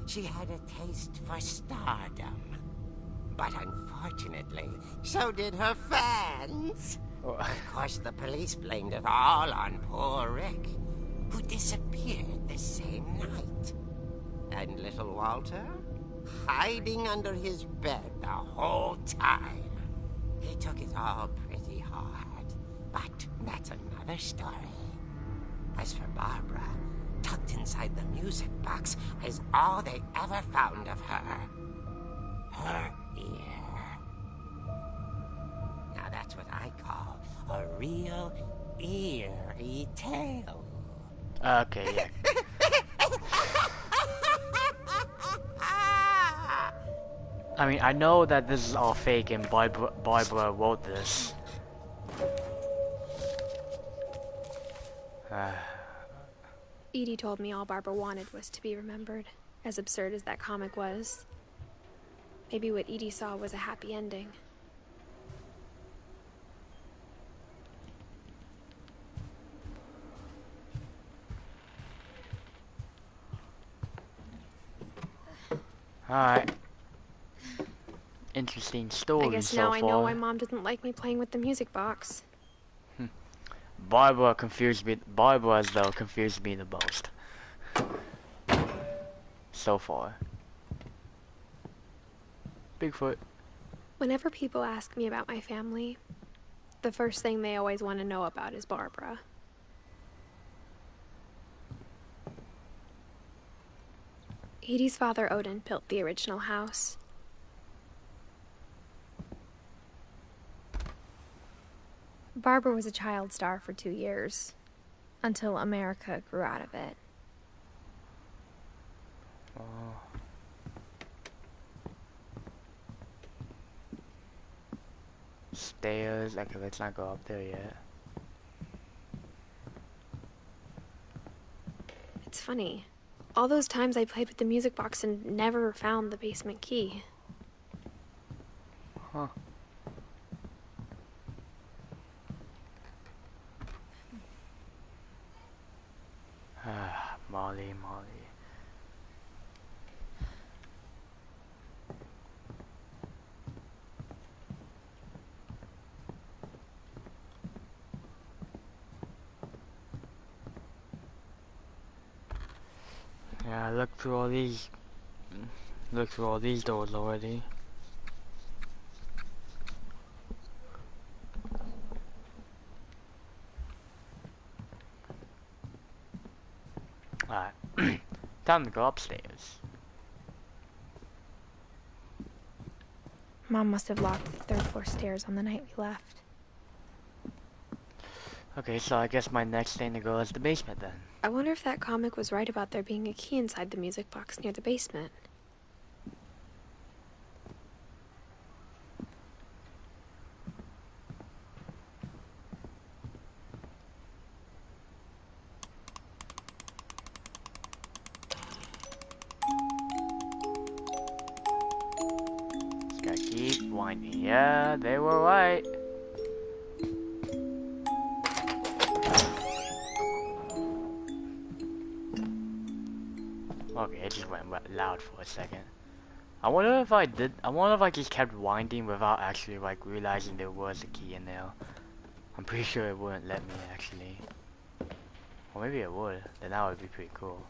S6: She had a taste for stardom. But unfortunately, so did her fans. Of course, the police blamed it all on poor Rick, who disappeared the same night. And little Walter, hiding under his bed the whole time. He took it all pretty hard, but that's another story. As for Barbara, tucked inside the music box is all they ever found of her. Her ear. Now that's what I call a real eerie tale.
S1: Okay, yeah. I mean, I know that this is all fake and Barbara wrote this.
S2: Edie told me all Barbara wanted was to be remembered, as absurd as that comic was. Maybe what Edie saw was a happy ending.
S1: Alright. Interesting story
S2: I guess
S1: so
S2: now
S1: far.
S2: I know why Mom didn't like me playing with the music box.
S1: Barbara as though confused me the most. So far. Bigfoot.
S2: Whenever people ask me about my family, the first thing they always want to know about is Barbara. Edie's father, Odin, built the original house. Barbara was a child star for 2 years, until America grew out of it.
S1: Oh. Stairs. Okay, let's not go up there yet.
S2: It's funny. All those times I played with the music box and never found the basement key.
S1: Huh. Molly. Yeah, I looked through all these. Looked through all these doors already. Alright. Time to go upstairs.
S2: Mom must have locked the third floor stairs on the night we left.
S1: Okay, so I guess my next thing to go is the basement then.
S2: I wonder if that comic was right about there being a key inside the music box near the basement.
S1: Just gotta keep winding. Yeah, they were right. Okay, it just went loud for a second. I wonder if I just kept winding without actually like realizing there was a key in there. I'm pretty sure it wouldn't let me actually. Or maybe it would. Then that would be pretty cool.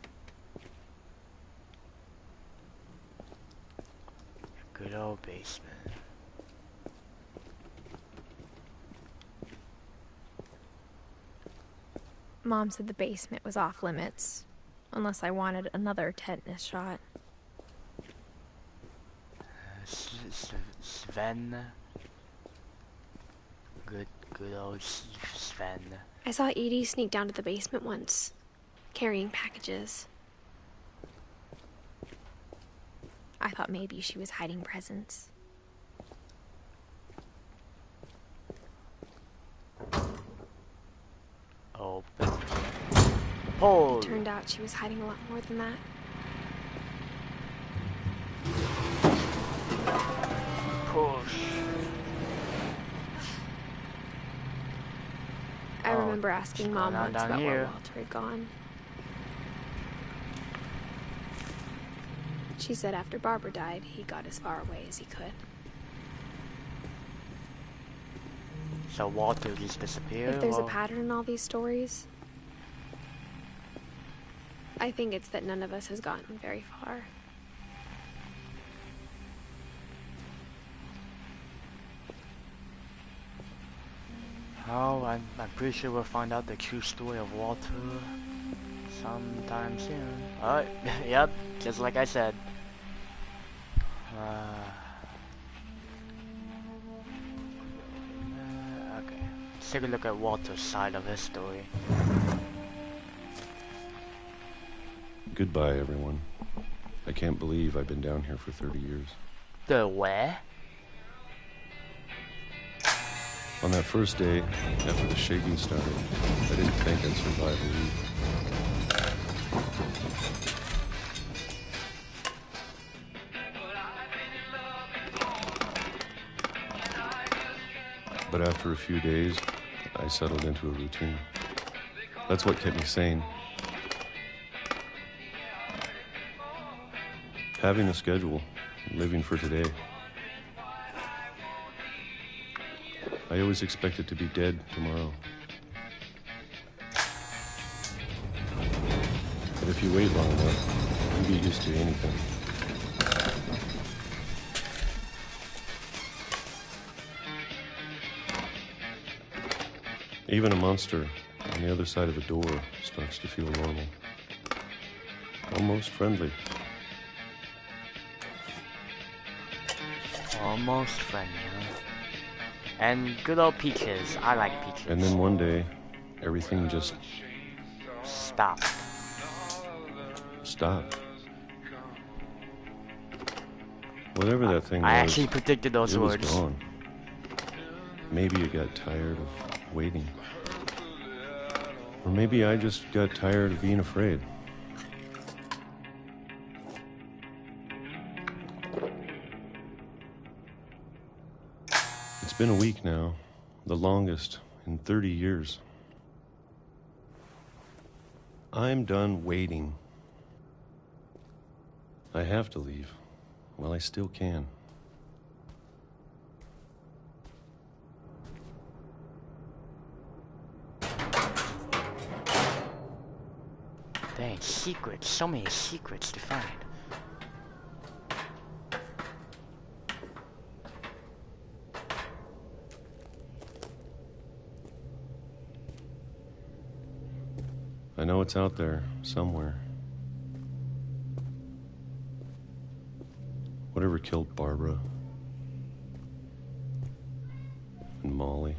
S1: Good old basement.
S2: Mom said the basement was off limits, unless I wanted another tetanus shot.
S1: Sven. Good old Sven.
S2: I saw Edie sneak down to the basement once, carrying packages. I thought maybe she was hiding presents.
S1: Open. Pull.
S2: It turned out she was hiding a lot more than that.
S1: Push.
S2: I remember asking Mom once
S1: down
S2: about
S1: here.
S2: where Walter had gone. She said after Barbara died, he got as far away as he could.
S1: So Walter just disappeared?
S2: If there's a pattern in all these stories, I think it's that none of us has gotten very far.
S1: Oh, I'm pretty sure we'll find out the true story of Walter sometime soon. Alright, yep, just like I said. Okay, let's take a look at Walter's side of his story.
S9: Goodbye, everyone. I can't believe I've been down here for 30 years.
S1: The where?
S9: On that first day, after the shaking started, I didn't think I'd survive a week. But after a few days, I settled into a routine. That's what kept me sane. Having a schedule, living for today. I always expected to be dead tomorrow. But if you wait long enough, you get used to anything. Even a monster on the other side of the door starts to feel normal. Almost friendly.
S1: Almost friendly, huh? And good old Peaches. I like Peaches.
S9: And then one day, everything just
S1: stopped.
S9: Stopped. Whatever that thing was,
S1: I actually predicted those words.
S9: It was gone. Maybe it got tired of waiting. Or maybe I just got tired of being afraid. It's been a week now, the longest in 30 years. I'm done waiting. I have to leave. Well, I still can.
S1: Dang, Secrets, so many secrets to find.
S9: I know it's out there, somewhere. Whatever killed Barbara and Molly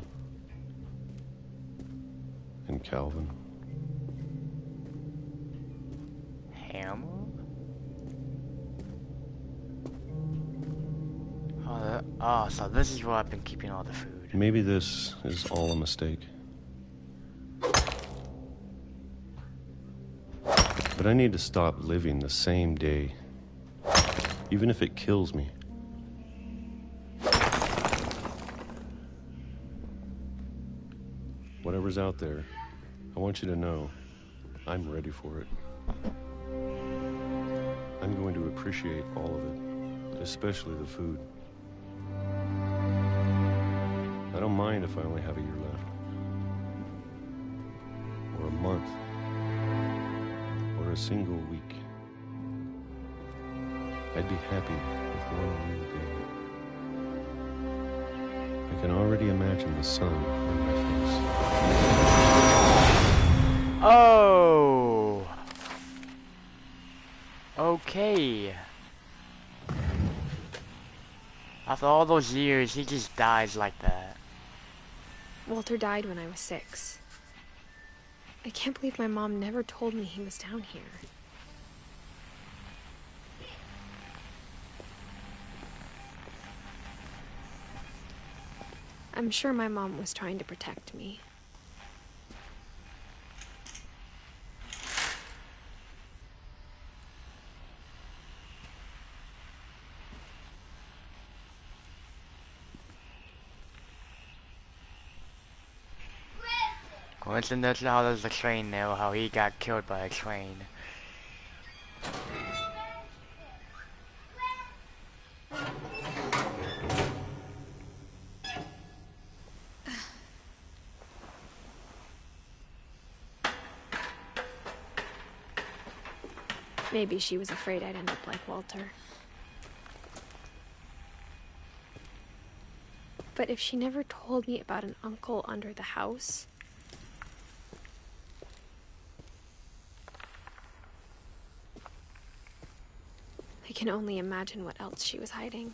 S9: and Calvin.
S1: Hammer? So this is where I've been keeping all the food.
S9: Maybe this is all a mistake. But I need to stop living the same day, even if it kills me. Whatever's out there, I want you to know I'm ready for it. I'm going to appreciate all of it, especially the food. I don't mind if I only have a year left, or a month, or a single week. I'd be happy with one new day. I can already imagine the sun on my face.
S1: Oh! Okay. After all those years, he just dies like that.
S2: Walter died when I was 6. I can't believe my mom never told me he was down here. I'm sure my mom was trying to protect me.
S1: Coincidentally, how there's a train there, how he got killed by a train.
S2: Maybe she was afraid I'd end up like Walter. But if she never told me about an uncle under the house, I can only imagine what else she was hiding.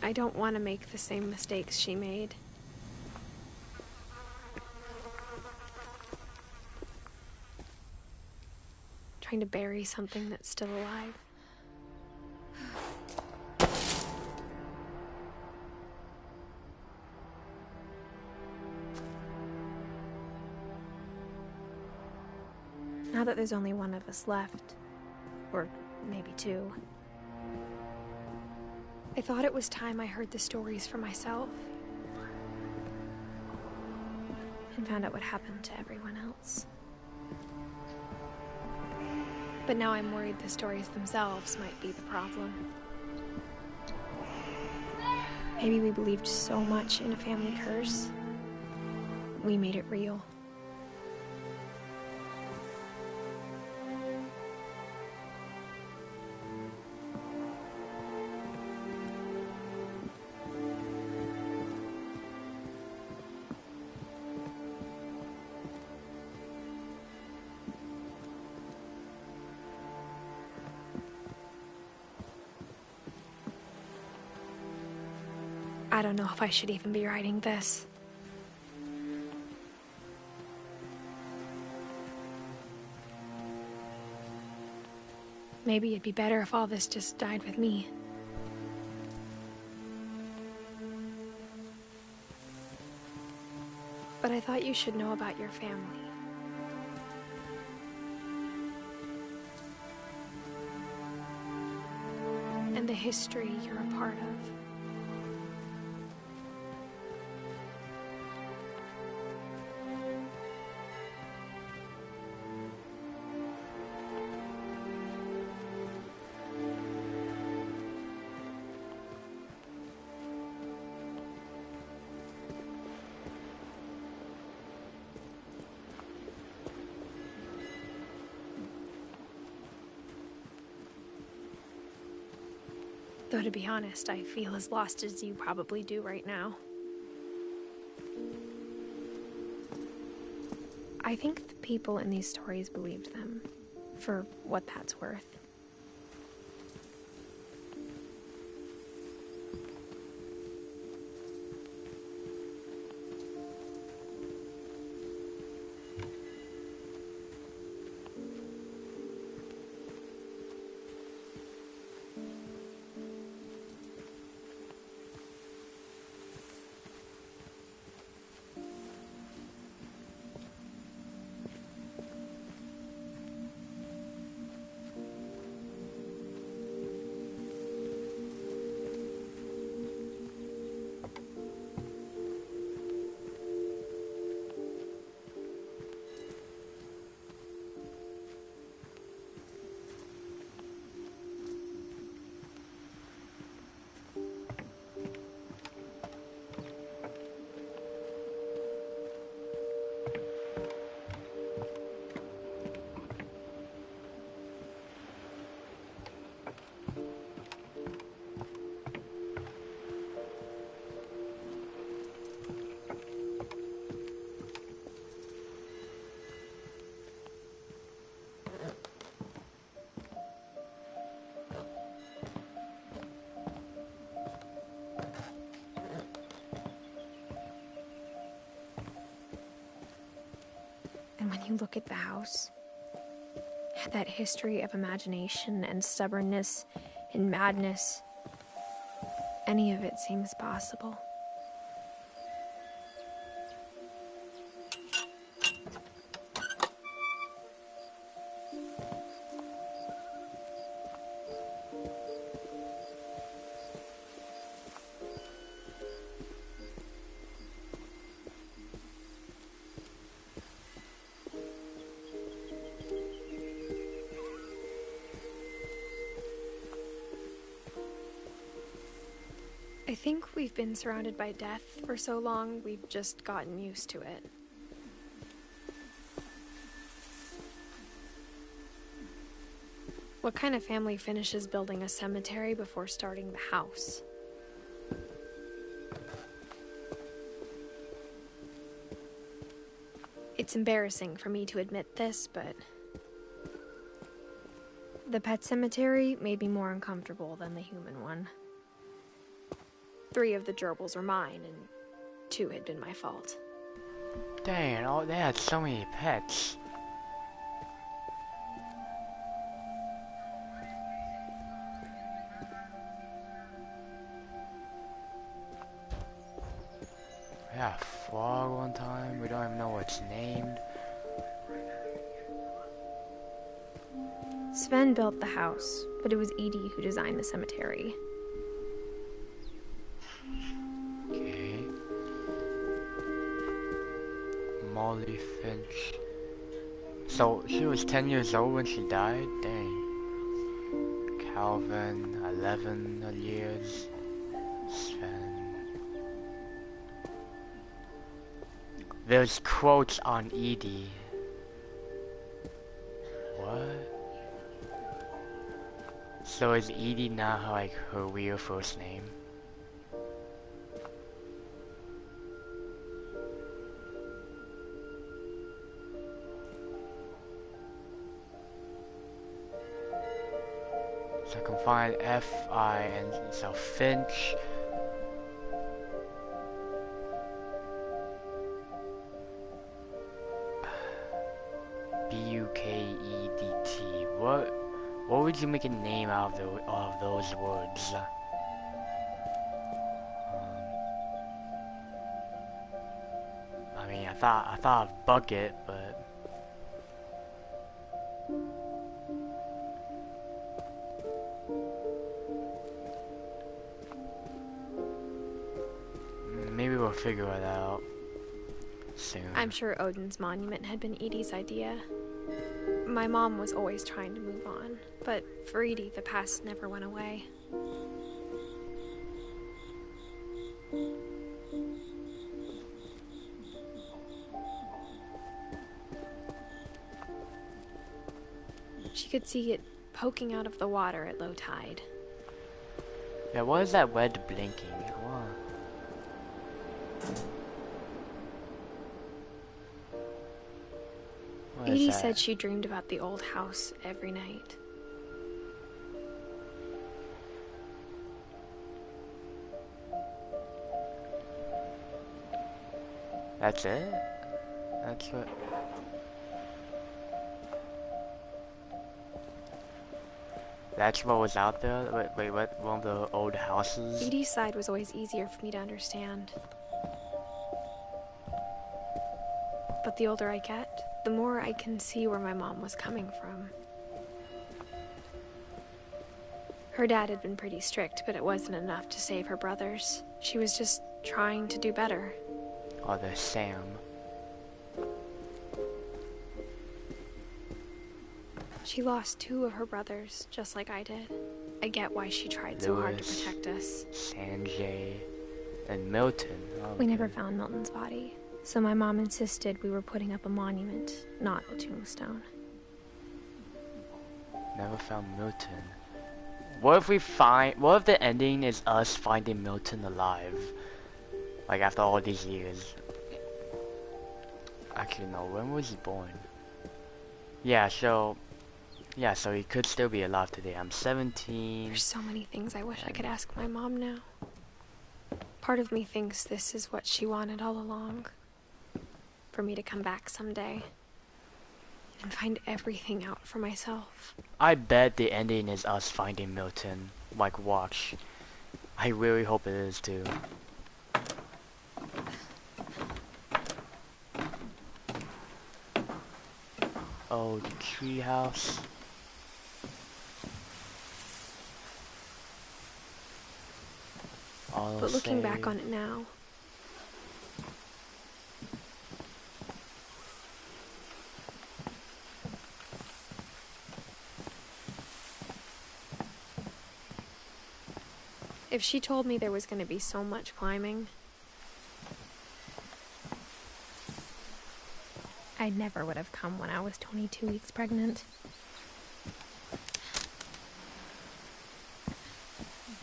S2: I don't want to make the same mistakes she made. Trying to bury something that's still alive. Now that there's only one of us left, or maybe 2, I thought it was time I heard the stories for myself and found out what happened to everyone else. But now I'm worried the stories themselves might be the problem. Maybe we believed so much in a family curse, we made it real. I don't know if I should even be writing this. Maybe it'd be better if all this just died with me. But I thought you should know about your family. And the history you're a part of. Though to be honest, I feel as lost as you probably do right now. I think the people in these stories believed them, for what that's worth. And when you look at the house, that history of imagination and stubbornness and madness, any of it seems possible. I think we've been surrounded by death for so long, we've just gotten used to it. What kind of family finishes building a cemetery before starting the house? It's embarrassing for me to admit this, but the pet cemetery made me more uncomfortable than the human one. 3 of the gerbils were mine, and 2 had been my fault.
S1: Dang, oh, they had so many pets. We had a frog one time, we don't even know what it's named.
S2: Sven built the house, but it was Edie who designed the cemetery.
S1: Okay. Molly Finch. So, she was 10 years old when she died? Dang. Calvin, 11 years. Sven. There's quotes on Edie. What? So is Edie not like her real first name? So I can find F-I and so Finch. B-U-K-E-D-T. What would you make a name out of those words? I mean, I thought of bucket, but maybe we'll figure it out soon.
S2: I'm sure Odin's monument had been Edie's idea. My mom was always trying to move on, but for Edie, the past never went away. She could see it poking out of the water at low tide.
S1: Yeah, what is that red blinking? What is
S2: Edie
S1: that?
S2: said she dreamed about the old house every night.
S1: That's it? That's what... That's what was out there? Wait, what? One of the old houses?
S2: Edie's side was always easier for me to understand. But the older I get, the more I can see where my mom was coming from. Her dad had been pretty strict, but it wasn't enough to save her brothers. She was just trying to do better.
S1: Oh, there's Sam.
S2: She lost 2 of her brothers, just like I did. I get why she tried so hard to protect us.
S1: Sanjay, and Milton. Oh,
S2: We never found Milton's body, so my mom insisted we were putting up a monument, not a tombstone.
S1: Never found Milton. What if the ending is us finding Milton alive? Like after all these years. Actually no, when was he born? Yeah, so he could still be alive today. I'm 17.
S2: There's so many things I wish I could ask my mom now. Part of me thinks this is what she wanted all along. For me to come back someday. And find everything out for myself.
S1: I bet the ending is us finding Milton. Like, watch. I really hope it is too. Oh, the treehouse.
S2: But looking back on it now, if she told me there was going to be so much climbing, I never would have come when I was 22 weeks pregnant.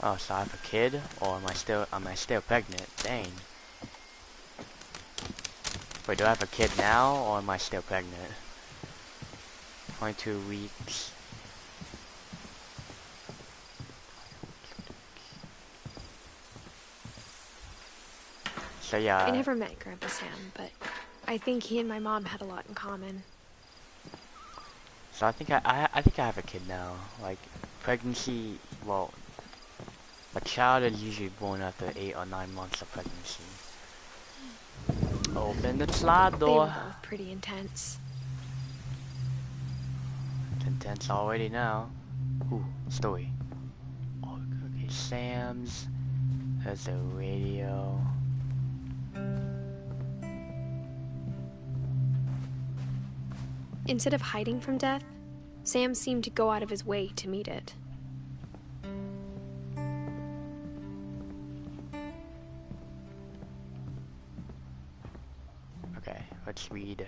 S1: Oh, so I have a kid, or am I still pregnant? Dang. Wait, do I have a kid now, or am I still pregnant? 22 weeks. So yeah.
S2: I never met Grandpa Sam, but I think he and my mom had a lot in common.
S1: So I think I have a kid now. Like, pregnancy, well, a child is usually born after 8 or 9 months of pregnancy. Open the slide
S2: They
S1: door.
S2: were both pretty intense.
S1: It's intense already now. Ooh, story. Oh, okay, Sam's. There's a radio.
S2: Instead of hiding from death, Sam seemed to go out of his way to meet it.
S1: Okay, let's read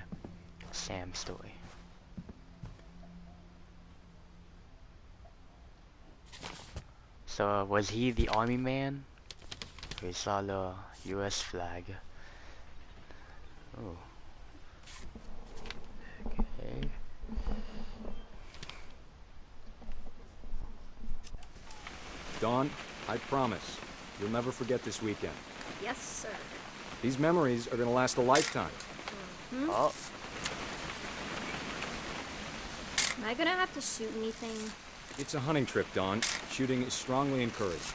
S1: Sam's story. So, was he the army man? We saw the US flag. Oh. Okay.
S10: Dawn, I promise, you'll never forget this weekend.
S4: Yes, sir.
S10: These memories are gonna last a lifetime.
S1: Oh.
S11: Am I gonna have to shoot anything?
S10: It's a hunting trip, Dawn. Shooting is strongly encouraged.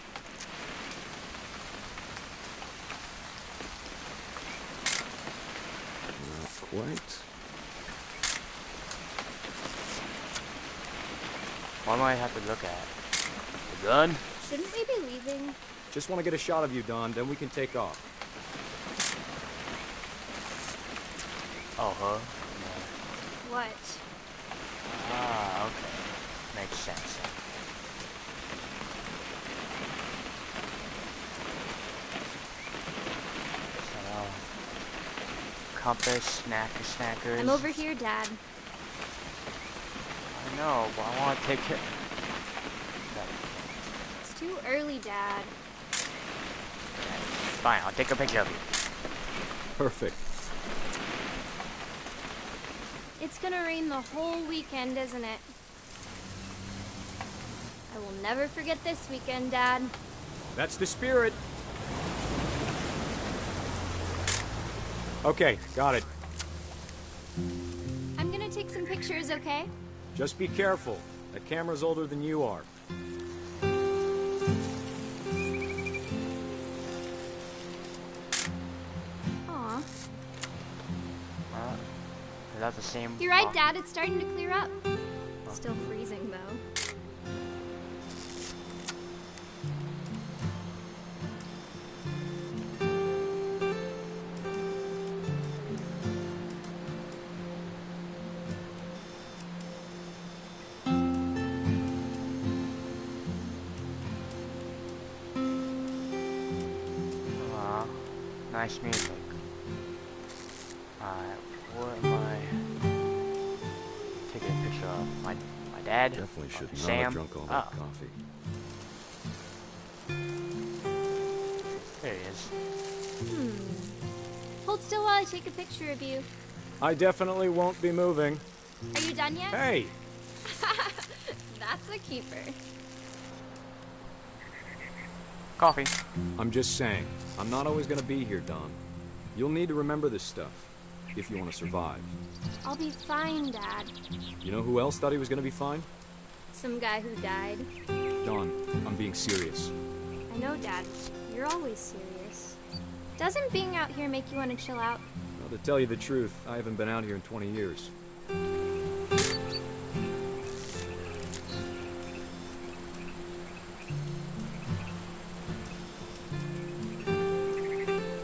S10: Not quite.
S1: What do I have to look at? The gun?
S11: Shouldn't we be leaving?
S10: Just want to get a shot of you, Dawn, then we can take off.
S1: Oh, huh?
S11: What?
S1: Ah, okay. Makes sense. So, compass, snackers.
S11: I'm over here, Dad.
S1: I know, but I want to take it.
S11: It's too early, Dad.
S1: Fine, I'll take a picture of you.
S10: Perfect.
S11: It's gonna rain the whole weekend, isn't it? I will never forget this weekend, Dad.
S10: That's the spirit. Okay, got it.
S11: I'm gonna take some pictures, okay?
S10: Just be careful. That camera's older than you are.
S11: Aw.
S1: Is that the same?
S11: You're right, Dad. It's starting to clear up. Still freezing, though.
S1: Nice music. Alright, what am I taking a picture of? My dad?
S9: Definitely should not
S1: Sam?
S9: have drunk all that coffee.
S1: There he is.
S11: Hold still while I take a picture of you.
S10: I definitely won't be moving.
S11: Are you done yet?
S10: Hey!
S11: That's a keeper.
S1: Coffee.
S10: I'm just saying, I'm not always gonna be here, Don. You'll need to remember this stuff, if you want to survive.
S11: I'll be fine, Dad.
S10: You know who else thought he was gonna be fine?
S11: Some guy who died.
S10: Don, I'm being serious.
S11: I know, Dad. You're always serious. Doesn't being out here make you want to chill out?
S10: Well, to tell you the truth, I haven't been out here in 20 years.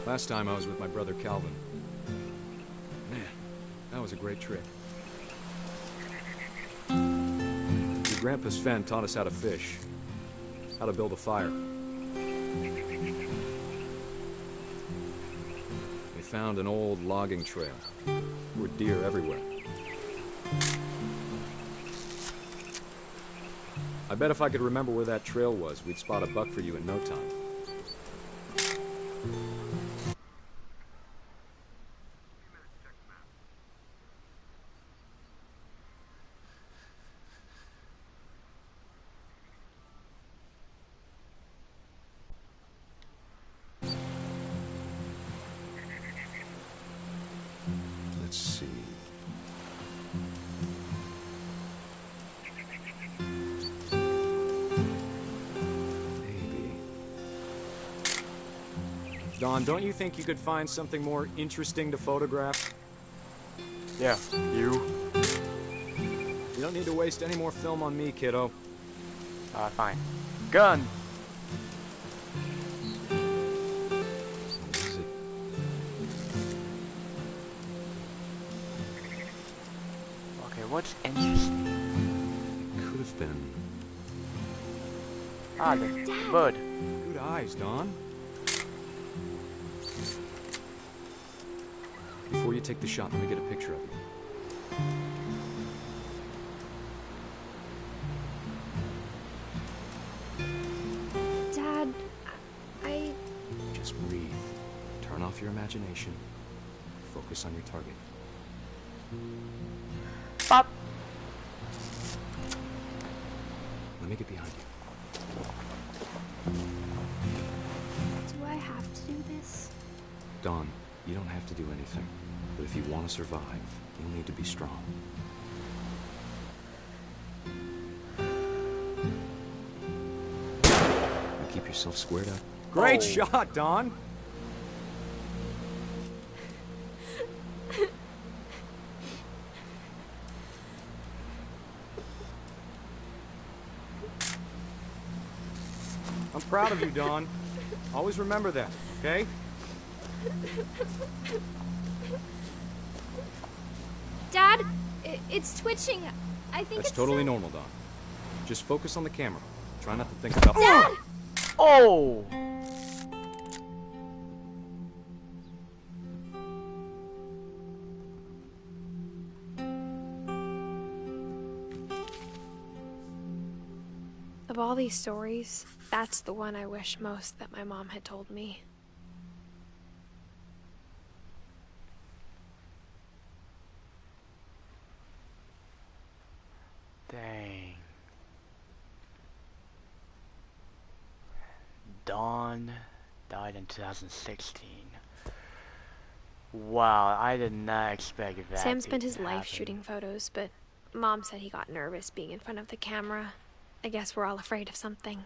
S10: Last time I was with my brother Calvin. Man, that was a great trip. Your grandpa Sven taught us how to fish, how to build a fire. We found an old logging trail. There were deer everywhere. I bet if I could remember where that trail was, we'd spot a buck for you in no time.
S9: Let's see. Maybe.
S10: Don, don't you think you could find something more interesting to photograph?
S1: Yeah, you.
S10: You don't need to waste any more film on me, kiddo.
S1: Fine. Gun!
S9: What is it?
S1: Okay, what's interesting?
S9: It could have been.
S1: Ah, the bird.
S10: Good eyes, Don. Before you take the shot, let me get a picture of you.
S2: Dad, I...
S10: Just breathe. Turn off your imagination. Focus on your target.
S1: Pop!
S10: Let me get behind you.
S2: Do I have to do this?
S10: Don, you don't have to do anything. But if you want to survive, you'll need to be strong. Now keep yourself squared up. Great shot, Don! I'm proud of you, Don. Always remember that, okay?
S11: Dad, it's twitching. I think
S10: That's
S11: it's
S10: totally normal, Don. Just focus on the camera. Try not to think about...
S11: Dad!
S1: Oh!
S2: Of all these stories, that's the one I wish most that my mom had told me.
S1: Dang. Dawn died in 2016. Wow, I did not expect that.
S2: Sam spent his
S1: to
S2: life
S1: happen.
S2: shooting photos, but Mom said he got nervous being in front of the camera. I guess we're all afraid of something.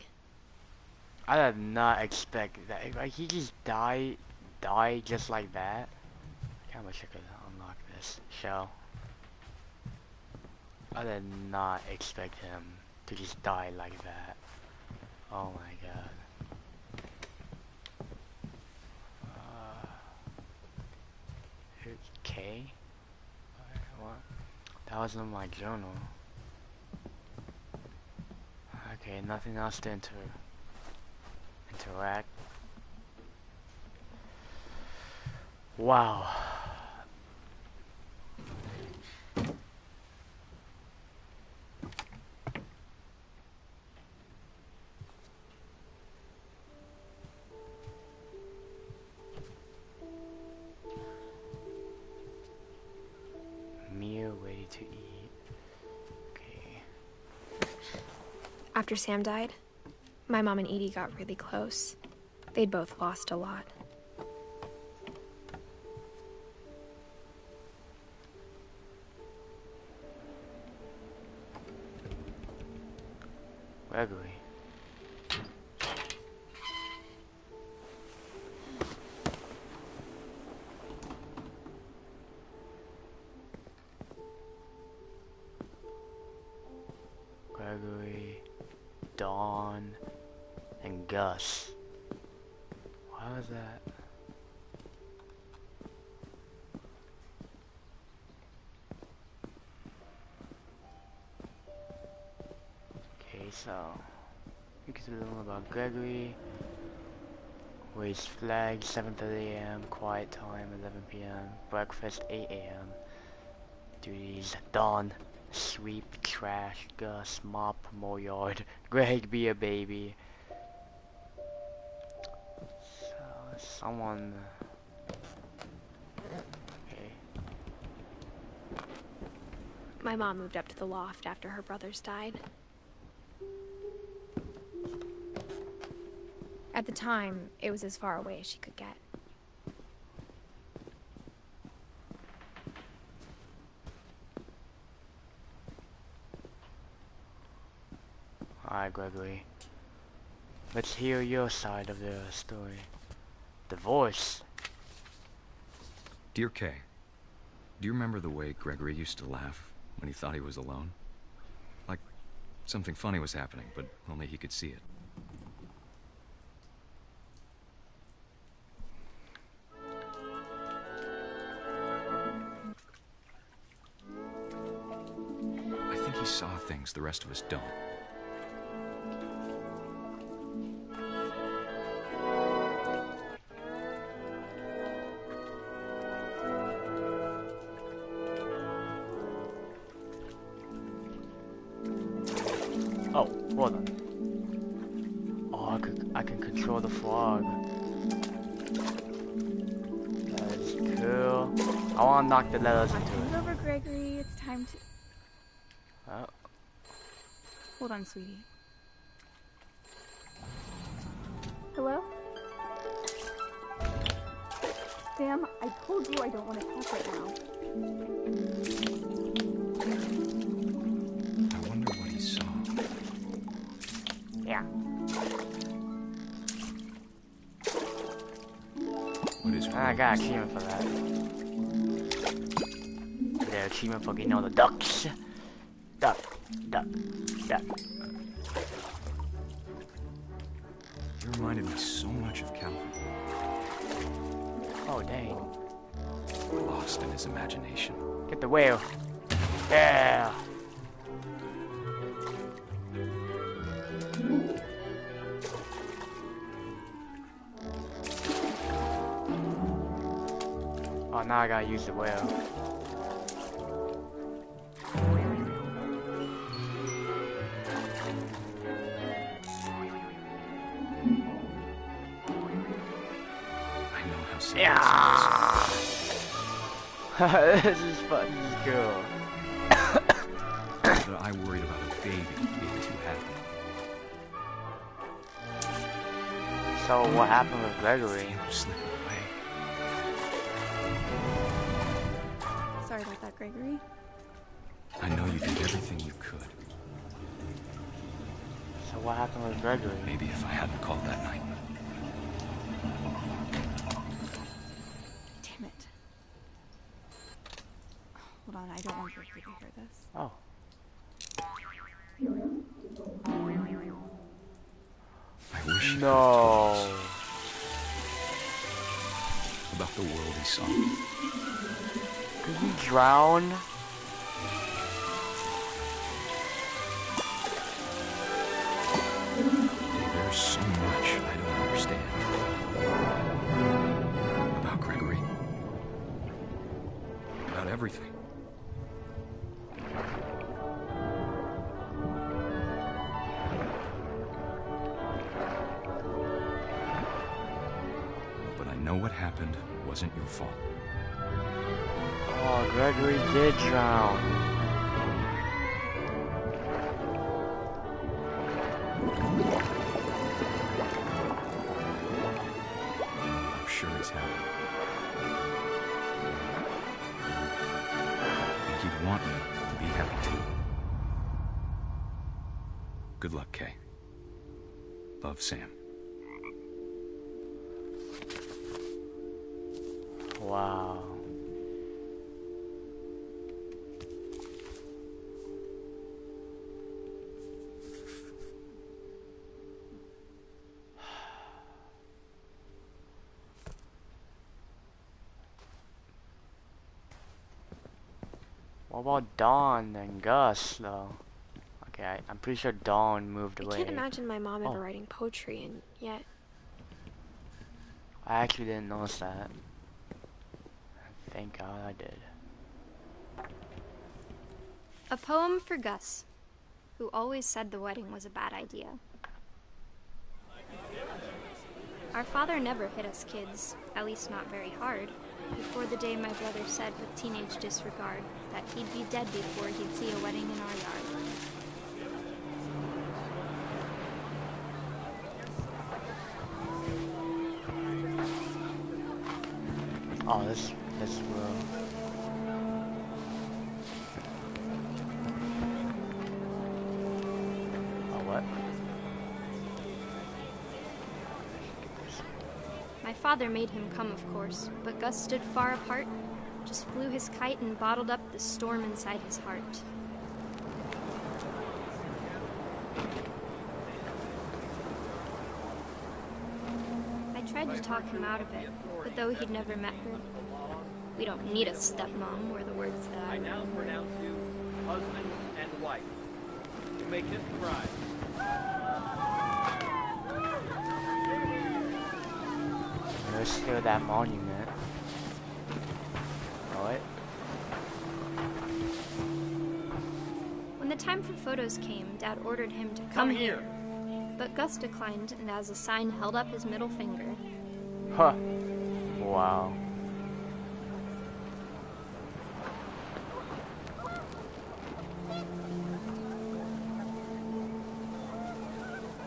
S1: I did not expect that. Like, he just died just like that. I kinda wish I could unlock this shell. I did not expect him to just die like that. Oh my god. Here's K? What? That was in my journal. Okay, nothing else to interact. Wow. Meal ready to eat. Okay.
S2: After Sam died, my mom and Edie got really close. They'd both lost a lot.
S1: Gregory. Gregory, Dawn, and Gus. Why was that? Okay, so you can learn about Gregory. Raised flag 7:30 a.m. Quiet time 11 p.m. Breakfast 8 a.m. Duties Dawn. Sweep, trash, Gus, mop, mow yard, Greg be a baby. So, someone... Okay.
S2: My mom moved up to the loft after her brothers died. At the time, it was as far away as she could get.
S1: Alright, Gregory. Let's hear your side of the story. Divorce.
S10: Dear Kay, do you remember the way Gregory used to laugh when he thought he was alone? Like something funny was happening, but only he could see it. I think he saw things the rest of us don't.
S1: Oh, hold on. Oh, I can control the frog. That is cool. I want to knock the letters into
S12: Move
S1: it.
S12: over, Gregory. It's time to...
S1: Oh.
S12: Hold on, sweetie. Hello? Sam, I told you I don't want to talk right now.
S10: I wonder what he saw.
S1: Yeah.
S10: What is
S1: I got an achievement for that. The achievement for getting all the ducks. Duck, duck, duck.
S10: He reminded me so much of Calvin.
S1: Oh, dang.
S10: Lost in his imagination.
S1: Get the whale. Yeah. Oh, now I gotta use the whale.
S10: say
S1: Yeah. This is fucking cool.
S10: But I worried about a baby being too happy.
S1: So what happened with Gregory?
S10: He was slipping away.
S4: Sorry about that, Gregory.
S10: I know you did everything you could.
S1: So what happened with Gregory?
S10: Maybe if I hadn't called that night.
S4: Damn it. Hold on, I don't want Gregory to hear this.
S1: Oh.
S10: I wish
S1: No.
S10: about the world he saw.
S1: Did he drown?
S10: There's so much I don't understand about Gregory. About everything. But I know what happened wasn't your fault.
S1: Oh, Gregory did drown.
S10: I'm sure he's happy. And he'd want you to be happy too. Good luck, Kay. Love, Sam.
S1: Wow. What about Dawn and Gus, though? Okay, I'm pretty sure Dawn moved away.
S2: I can't imagine my mom ever writing poetry, and yet...
S1: I actually didn't notice that. Thank God I did.
S11: A poem for Gus, who always said the wedding was a bad idea. Our father never hit us kids, at least not very hard, before the day my brother said with teenage disregard that he'd be dead before he'd see a wedding in our yard.
S1: Oh, this will. Oh, what?
S11: My father made him come, of course, but Gus stood far apart, just flew his kite and bottled up the storm inside his heart. I tried to talk him out of it, but though he'd never met her, we don't need a stepmom, were the words that I
S13: now pronounce you husband and wife. You may kiss the bride.
S1: Let's hear that monument. What?
S11: When the time for photos came, Dad ordered him to come here. But Gus declined, and as a sign held up his middle finger.
S1: Huh. Wow.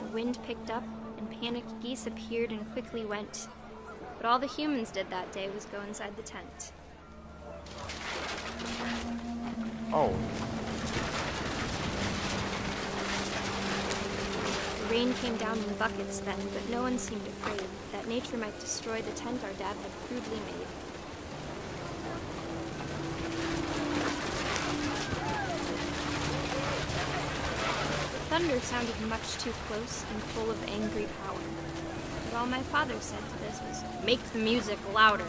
S11: The wind picked up, and panicked geese appeared and quickly went. But all the humans did that day was go inside the tent.
S1: Oh.
S11: The rain came down in buckets then, but no one seemed afraid that nature might destroy the tent our dad had crudely made. The thunder sounded much too close and full of angry power. But all my father said to this was, "Make the music louder."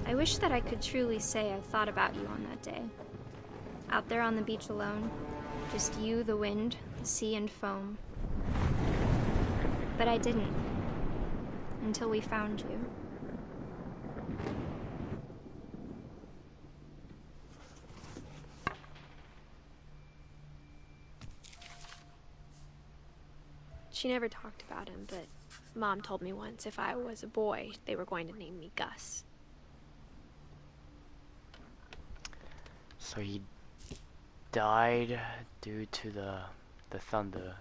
S11: I wish that I could truly say I thought about you on that day. Out there on the beach alone, just you, the wind, the sea, and foam. But I didn't. until we found you. She never talked about him, but Mom told me once if I was a boy, they were going to name me Gus.
S1: So he died due to the thunder.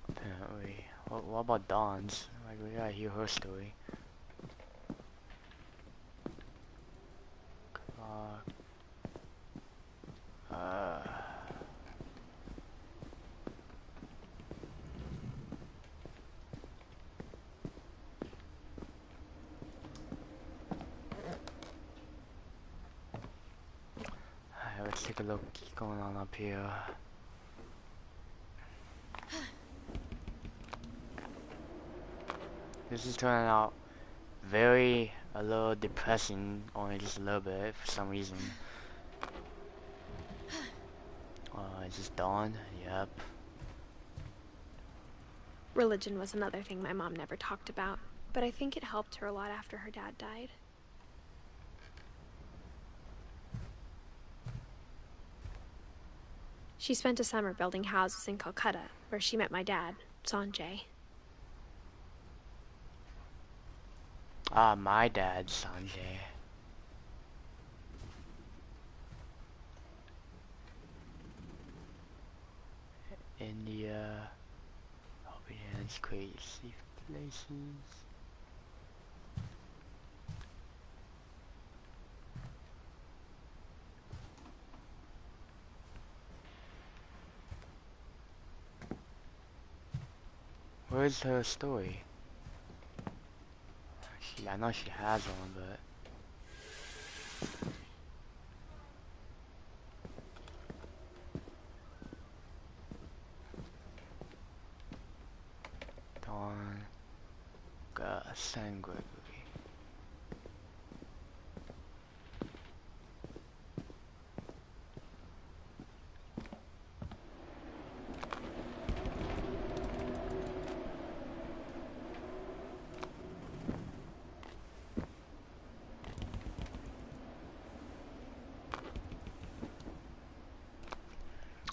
S1: Apparently. What about Dawn's? Like, we gotta hear her story. Let's take a look what's going on up here. This is turning out a little depressing, only just a little bit for some reason. Is this Dawn? Yep.
S2: Religion was another thing my mom never talked about, but I think it helped her a lot after her dad died. She spent a summer building houses in Calcutta, where she met my dad, Sanjay.
S1: Ah, my dad, Sanjay. India. It's crazy places. Where's her story? I know she has one, but Dawn San Gregory.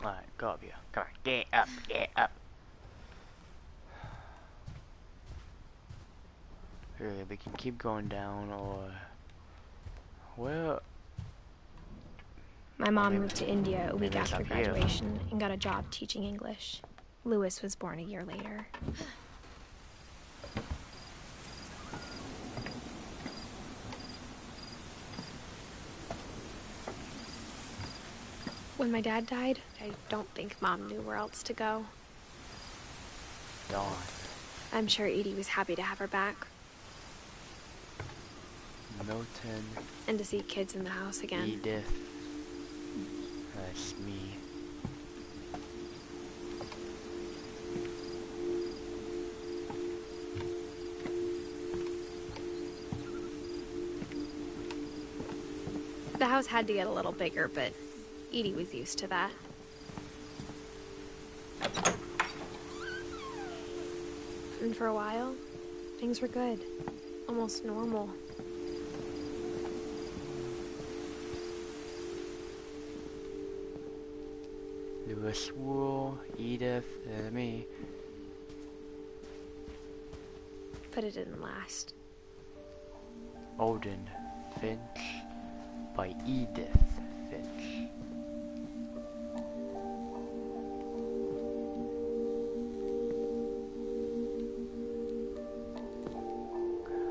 S1: Alright, go up here. Come on, get up, get up. Really, we can keep going down, or well.
S2: My mom moved to India a week after graduation and got a job teaching English. Louis was born a year later. When my dad died, I don't think Mom knew where else to go.
S1: Dawn.
S2: I'm sure Edie was happy to have her back.
S1: Milton.
S2: And to see kids in the house again.
S1: Edith. That's me.
S2: The house had to get a little bigger, but Edie was used to that. And for a while, things were good. Almost normal.
S1: Louis Wool, Edith, and me.
S2: But it didn't last.
S1: Odin Finch by Edith Finch.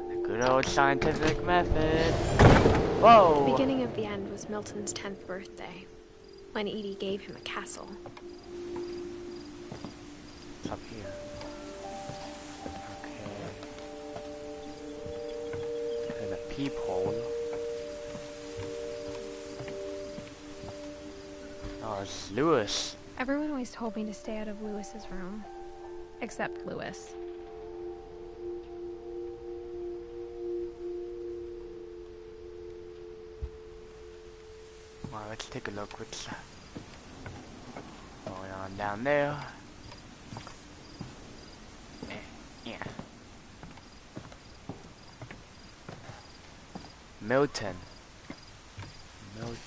S1: The good old scientific method. Whoa!
S2: The beginning of the end was Milton's 10th birthday, when Edie gave him a castle.
S1: It's up here. Okay. There's a peephole. Oh, it's Louis.
S2: Everyone always told me to stay out of Louis's room. Except Louis.
S1: Well, let's take a look what's going on down there. Yeah. Milton. Milton.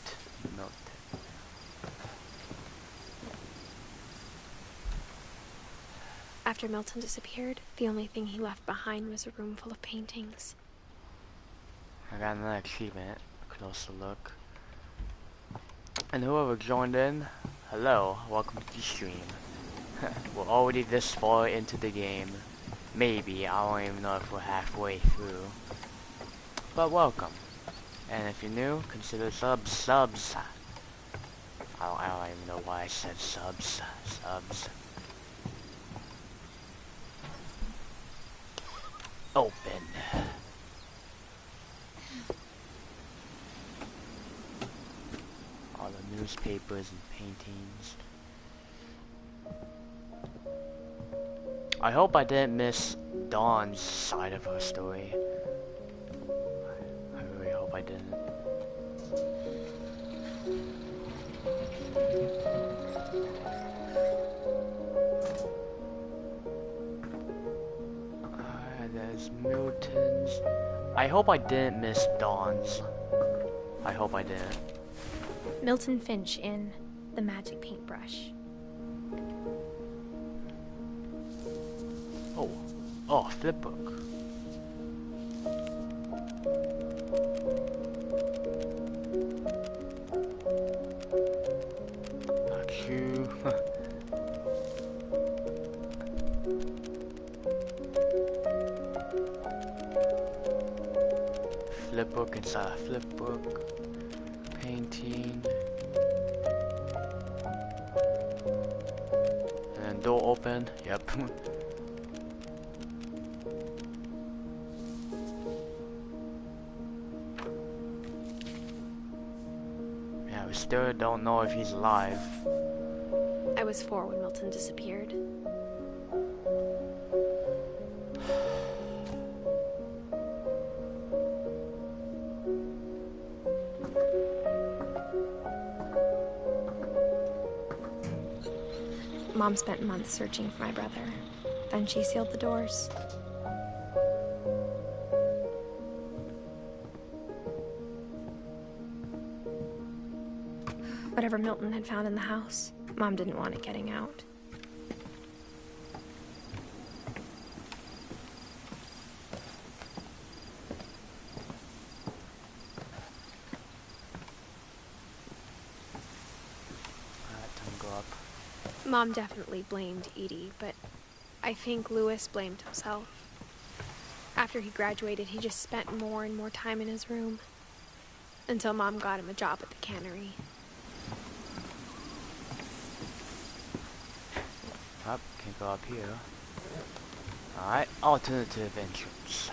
S2: After Milton disappeared, the only thing he left behind was a room full of paintings.
S1: I got another achievement. A closer look. And whoever joined in, hello, welcome to the stream. We're already this far into the game. Maybe, I don't even know if we're halfway through. But welcome. And if you're new, consider subs. I don't even know why I said subs. Open. All the newspapers and paintings. I hope I didn't miss Dawn's side of her story. I really hope I didn't. There's Milton's. I hope I didn't miss Dawn's. I hope I didn't.
S2: Milton Finch in The Magic Paintbrush.
S1: Oh, flip book. Not you. Flip book inside a flip book. Painting. And then door open. Yep. Yeah, we still don't know if he's alive.
S2: I was 4 when Milton disappeared. Mom spent months searching for my brother. Then she sealed the doors. Whatever Milton had found in the house, Mom didn't want it getting out. Mom definitely blamed Edie, but I think Lewis blamed himself. After he graduated, he just spent more and more time in his room. Until Mom got him a job at the cannery.
S1: Up, can't go up here. Alright, alternative entrance.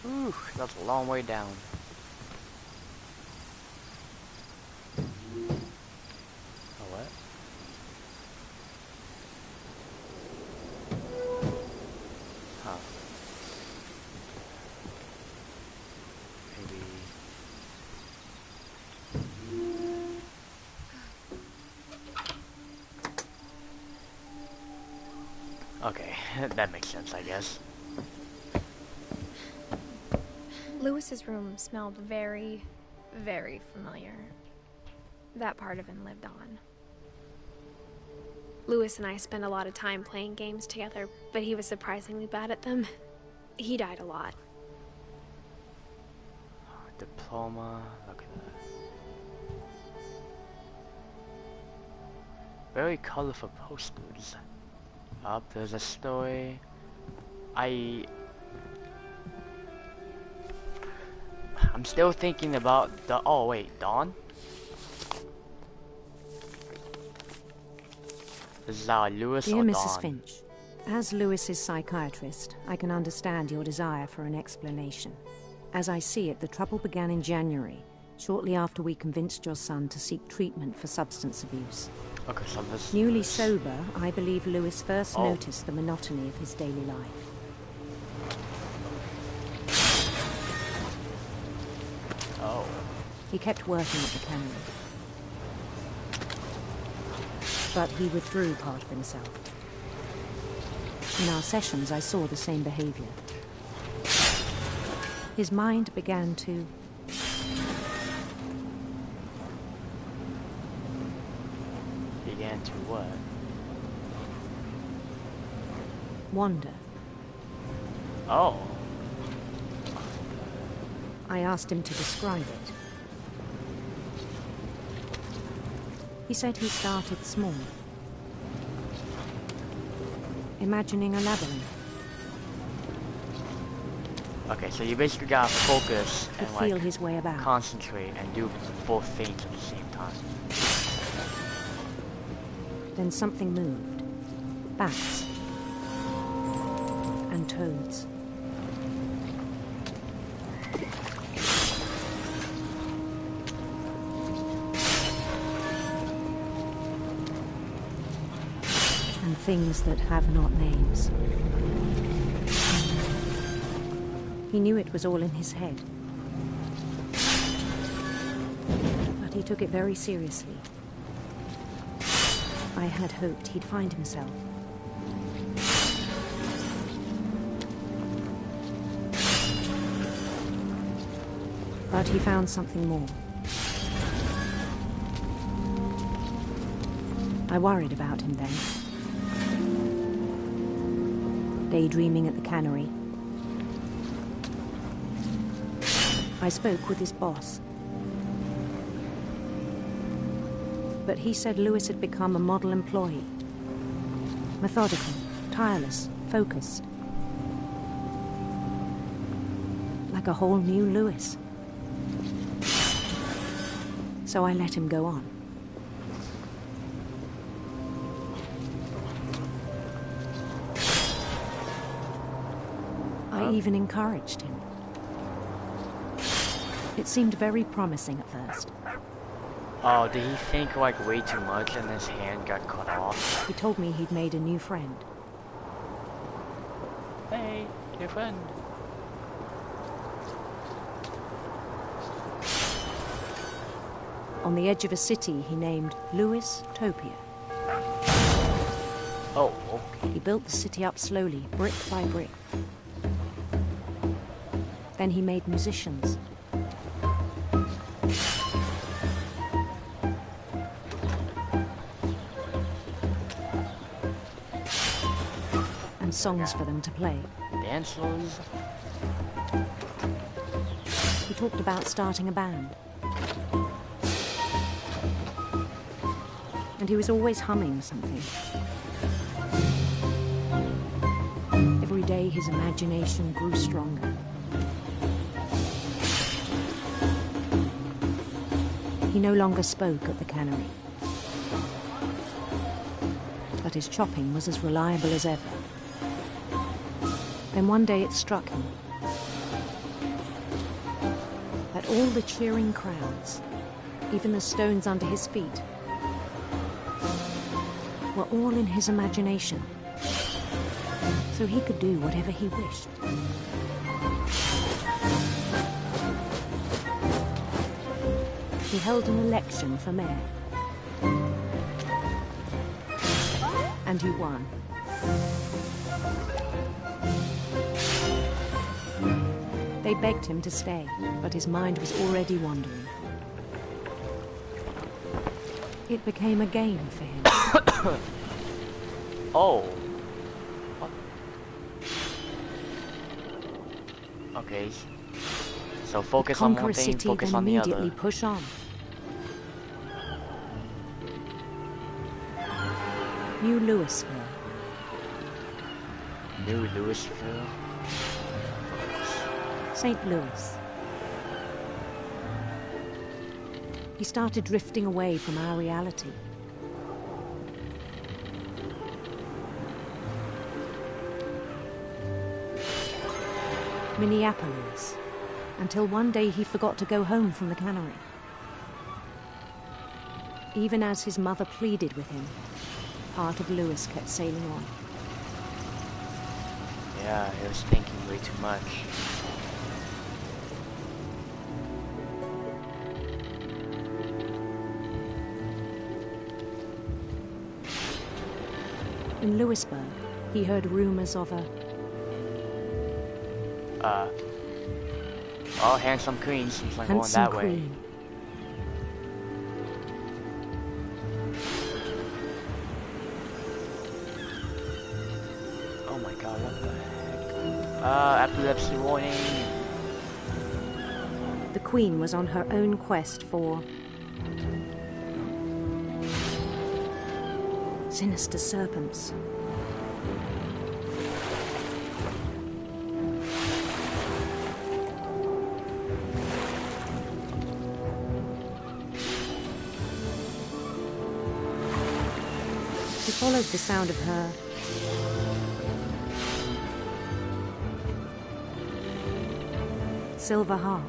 S1: Ooh, that's a long way down. Okay, that makes sense, I guess.
S2: Lewis's room smelled very, very familiar. That part of him lived on. Lewis and I spent a lot of time playing games together, but he was surprisingly bad at them. He died a lot.
S1: Diploma, look at that. Very colorful posters. Up, there's a story. I'm still thinking about the. Oh wait, Dawn. This is Lewis
S14: Dear
S1: or
S14: Mrs.
S1: Dawn?
S14: Finch, as Lewis's psychiatrist, I can understand your desire for an explanation. As I see it, the trouble began in January, shortly after we convinced your son to seek treatment for substance abuse.
S1: Okay, so this.
S14: Newly sober, I believe Lewis first noticed the monotony of his daily life.
S1: Oh.
S14: He kept working at the cannery. But he withdrew part of himself. In our sessions, I saw the same behavior. His mind began to
S1: what?
S14: wander.
S1: Oh.
S14: I asked him to describe it. He said he started small, imagining a labyrinth.
S1: Okay, so you basically gotta focus and
S14: feel
S1: like
S14: his way about.
S1: Concentrate and do both things at the same time.
S14: Then something moved. Bats. And toads. And things that have not names. He knew it was all in his head. But he took it very seriously. I had hoped he'd find himself. But he found something more. I worried about him then. Daydreaming at the cannery. I spoke with his boss. But he said Lewis had become a model employee. Methodical, tireless, focused. Like a whole new Lewis. So I let him go on. I even encouraged him. It seemed very promising at first.
S1: Oh, did he think like way too much and his hand got cut off?
S14: He told me he'd made a new friend.
S1: Hey, new friend.
S14: On the edge of a city he named Lewis Topia.
S1: Oh, okay.
S14: He built the city up slowly, brick by brick. Then he made musicians. And songs for them to play.
S1: Dancers.
S14: He talked about starting a band. And he was always humming something. Every day his imagination grew stronger. He no longer spoke at the cannery. But his chopping was as reliable as ever. Then one day it struck him that all the cheering crowds, even the stones under his feet, were all in his imagination, so he could do whatever he wished. He held an election for mayor. And he won. They begged him to stay, but his mind was already wandering. It became a game for him.
S1: Oh. What? Okay. So focus on one thing,
S14: city,
S1: focus
S14: then
S1: on the
S14: immediately
S1: other.
S14: push on. New Louisville.
S1: New Louisville.
S14: St. Louis. He started drifting away from our reality. Minneapolis, until one day he forgot to go home from the cannery. Even as his mother pleaded with him, part of Lewis kept sailing on.
S1: Yeah, he was thinking way too much.
S14: In Lewisburg, He heard rumors of a...
S1: Oh, handsome queen seems like going that way.
S14: queen.
S1: Oh my god, what the heck? Epilepsy warning.
S14: The queen was on her own quest for... sinister serpents. He followed the sound of her silver harp.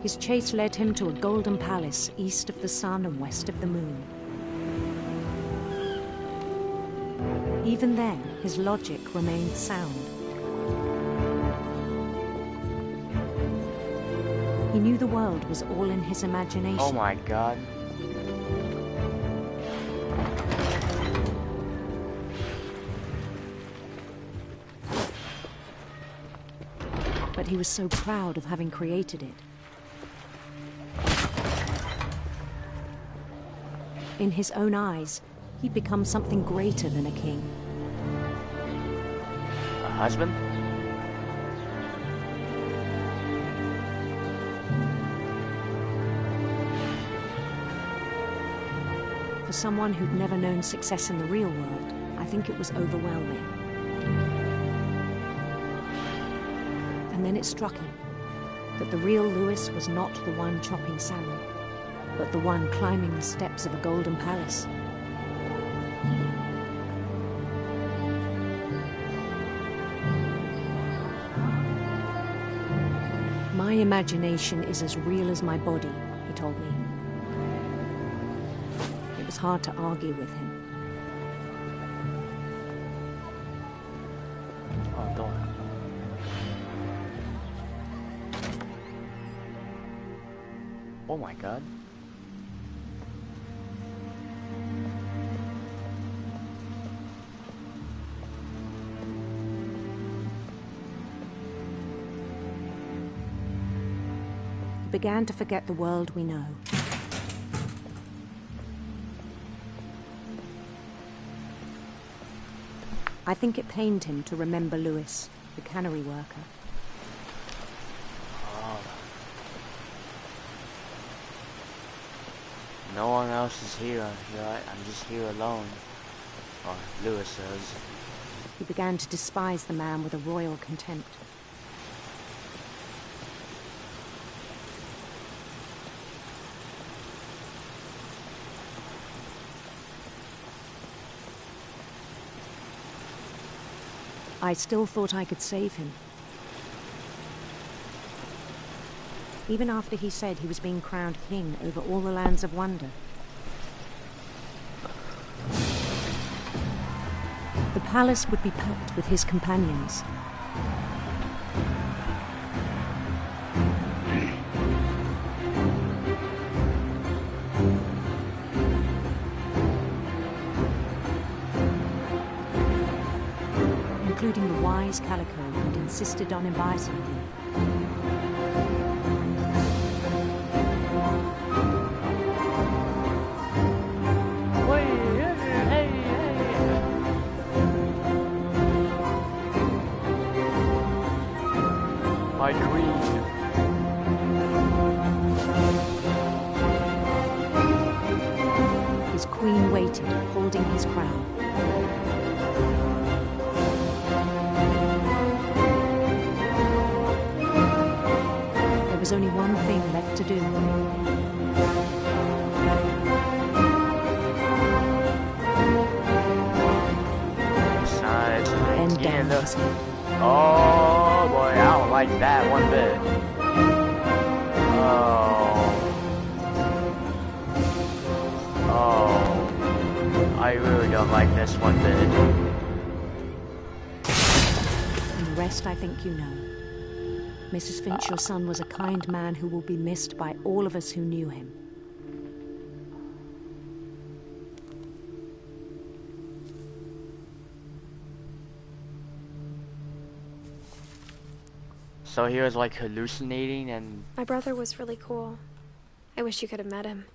S14: His chase led him to a golden palace east of the sun and west of the moon. Even then, his logic remained sound. He knew the world was all in his imagination.
S1: Oh my god.
S14: But he was so proud of having created it. In his own eyes, he'd become something greater than a king.
S1: A husband?
S14: For someone who'd never known success in the real world, I think it was overwhelming. And then it struck him that the real Lewis was not the one chopping salmon, but the one climbing the steps of a golden palace. My imagination is as real as my body, he told me. It was hard to argue with him.
S1: Oh, door. Oh my god.
S14: He began to forget the world we know. I think it pained him to remember Lewis, the cannery worker.
S1: Oh. No one else is here. I'm just here alone. Or Lewis says.
S14: He began to despise the man with a royal contempt. I still thought I could save him. Even after he said he was being crowned king over all the lands of wonder. The palace would be packed with his companions. Including the wise Calico who'd insisted on inviting him.
S1: My queen.
S14: His queen waited, holding his crown. There was only one thing left to do. Bend down his head.
S1: Oh boy, I don't like that one bit. Oh. Oh. I really don't like this one bit.
S14: And the rest I think you know. Mrs. Finch, your son was a kind man who will be missed by all of us who knew him.
S1: So he was like hallucinating and...
S2: My brother was really cool. I wish you could have met him.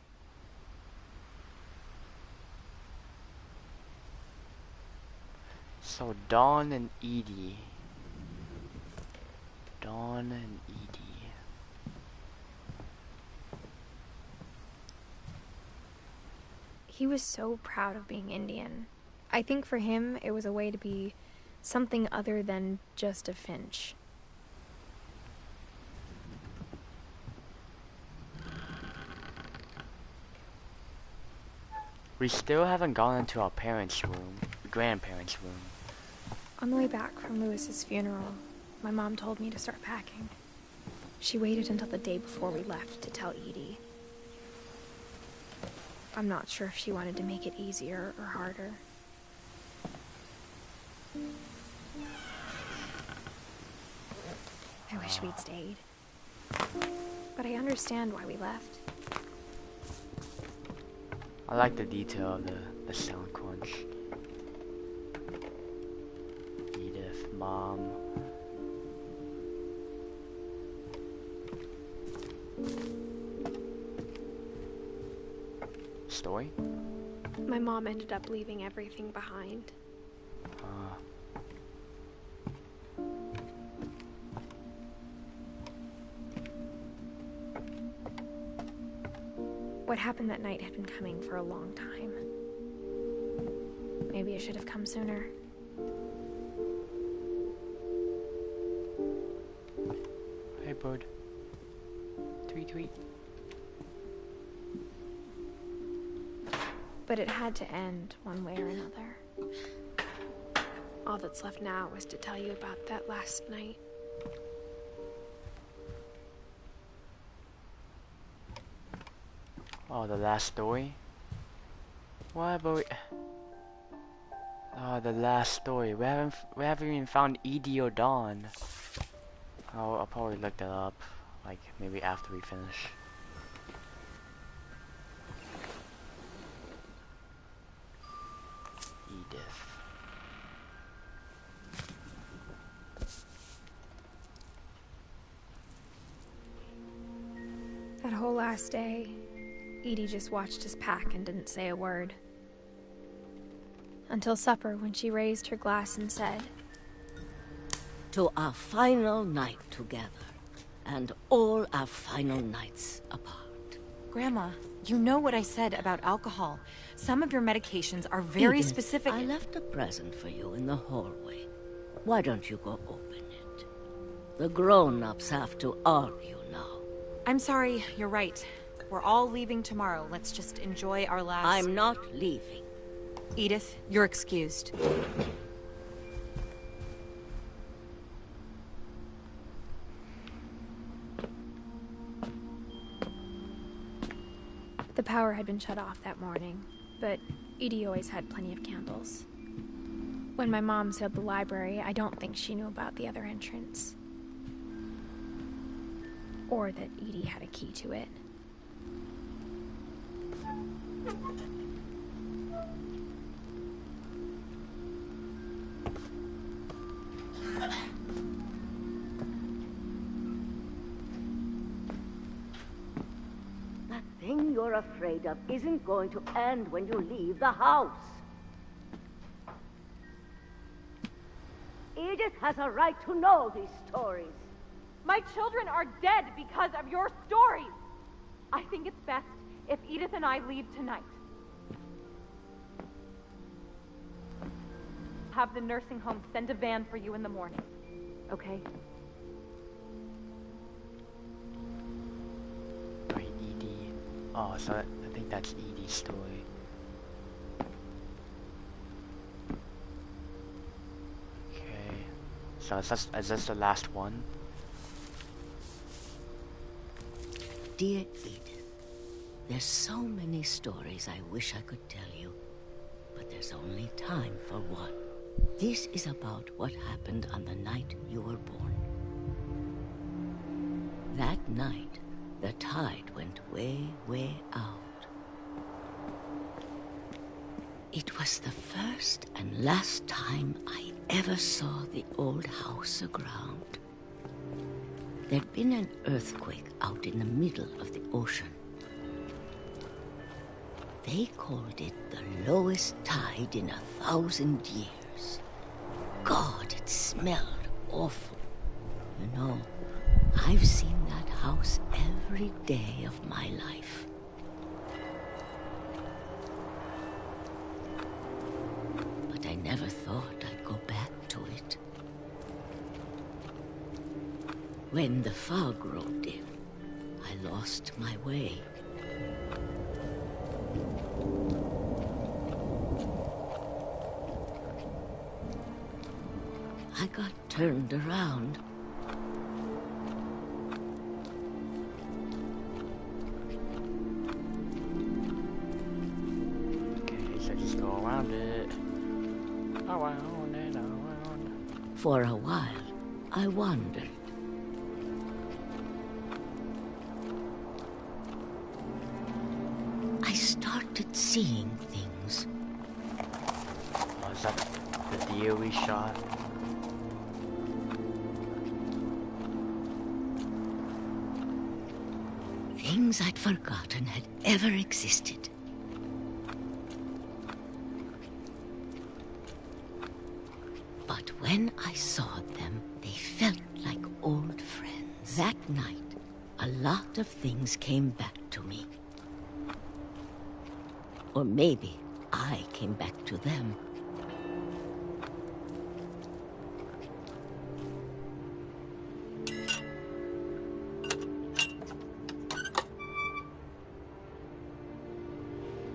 S1: So Dawn and Edie. Dawn and Edie.
S2: He was so proud of being Indian. I think for him, it was a way to be something other than just a Finch.
S1: We still haven't gone into our parents' room, grandparents' room.
S2: On the way back from Lewis's funeral, my mom told me to start packing. She waited until the day before we left to tell Edie. I'm not sure if she wanted to make it easier or harder. I wish we'd stayed. But I understand why we left.
S1: I like the detail of the sound crunch. Edith, Mom. Story?
S2: My mom ended up leaving everything behind. What happened that night had been coming for a long time. Maybe it should have come sooner.
S1: Hey, bird. Tweet, tweet.
S2: But it had to end one way or another. All that's left now was to tell you about that last night.
S1: Oh, the last story? What about... Oh, the last story. We haven't even found Edie or Dawn. I'll probably look that up, like, maybe after we finish. Edith.
S2: That whole last day, Edie just watched us pack and didn't say a word. Until supper, when she raised her glass and said,
S15: "To our final night together, and all our final nights apart."
S16: Grandma, you know what I said about alcohol. Some of your medications are very
S15: Edith,
S16: specific.
S15: I left a present for you in the hallway. Why don't you go open it? The grown-ups have to argue now.
S16: I'm sorry, you're right. We're all leaving tomorrow. Let's just enjoy our last...
S15: I'm not leaving.
S16: Edith, you're excused.
S2: The power had been shut off that morning, but Edie always had plenty of candles. When my mom sealed the library, I don't think she knew about the other entrance. Or that Edie had a key to it.
S15: That thing you're afraid of isn't going to end when you leave the house. Edith has a right to know these stories.
S12: My children are dead because of your stories. I think it's best if Edith and I leave tonight. Have the nursing home send a van for you in the morning, okay?
S1: Right, Edie. Oh, so I think that's Edie's story. Okay. So is this the last one?
S15: Dear Edith, there's so many stories I wish I could tell you, but there's only time for one. This is about what happened on the night you were born. That night, the tide went way, way out. It was the first and last time I ever saw the old house aground. There'd been an earthquake out in the middle of the ocean. They called it the lowest tide in 1,000 years. God, it smelled awful. You know, I've seen that house every day of my life. But I never thought I'd go back to it. When the fog rolled in, I lost my way. I got turned around.
S1: Okay, so just go around it. Around and around.
S15: For a while, I wandered. I started seeing things.
S1: Oh, is that the deer we shot?
S15: Things I'd forgotten had ever existed. But when I saw them, they felt like old friends. That night, a lot of things came back to me. Or maybe I came back to them.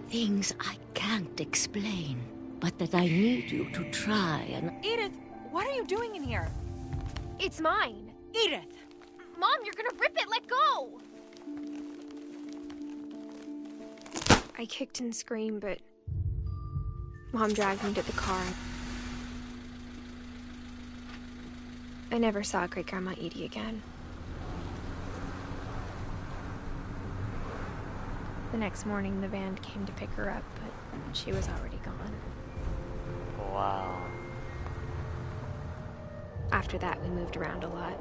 S15: Things I can't explain, but that I need you to try and...
S16: Edith, what are you doing in here?
S2: It's mine.
S16: Edith!
S2: Mom, you're gonna rip it! Let go! I kicked and screamed, but Mom dragged me to the car. I never saw Great-Grandma Edie again. The next morning, the van came to pick her up, but she was already gone.
S1: Wow.
S2: After that, we moved around a lot.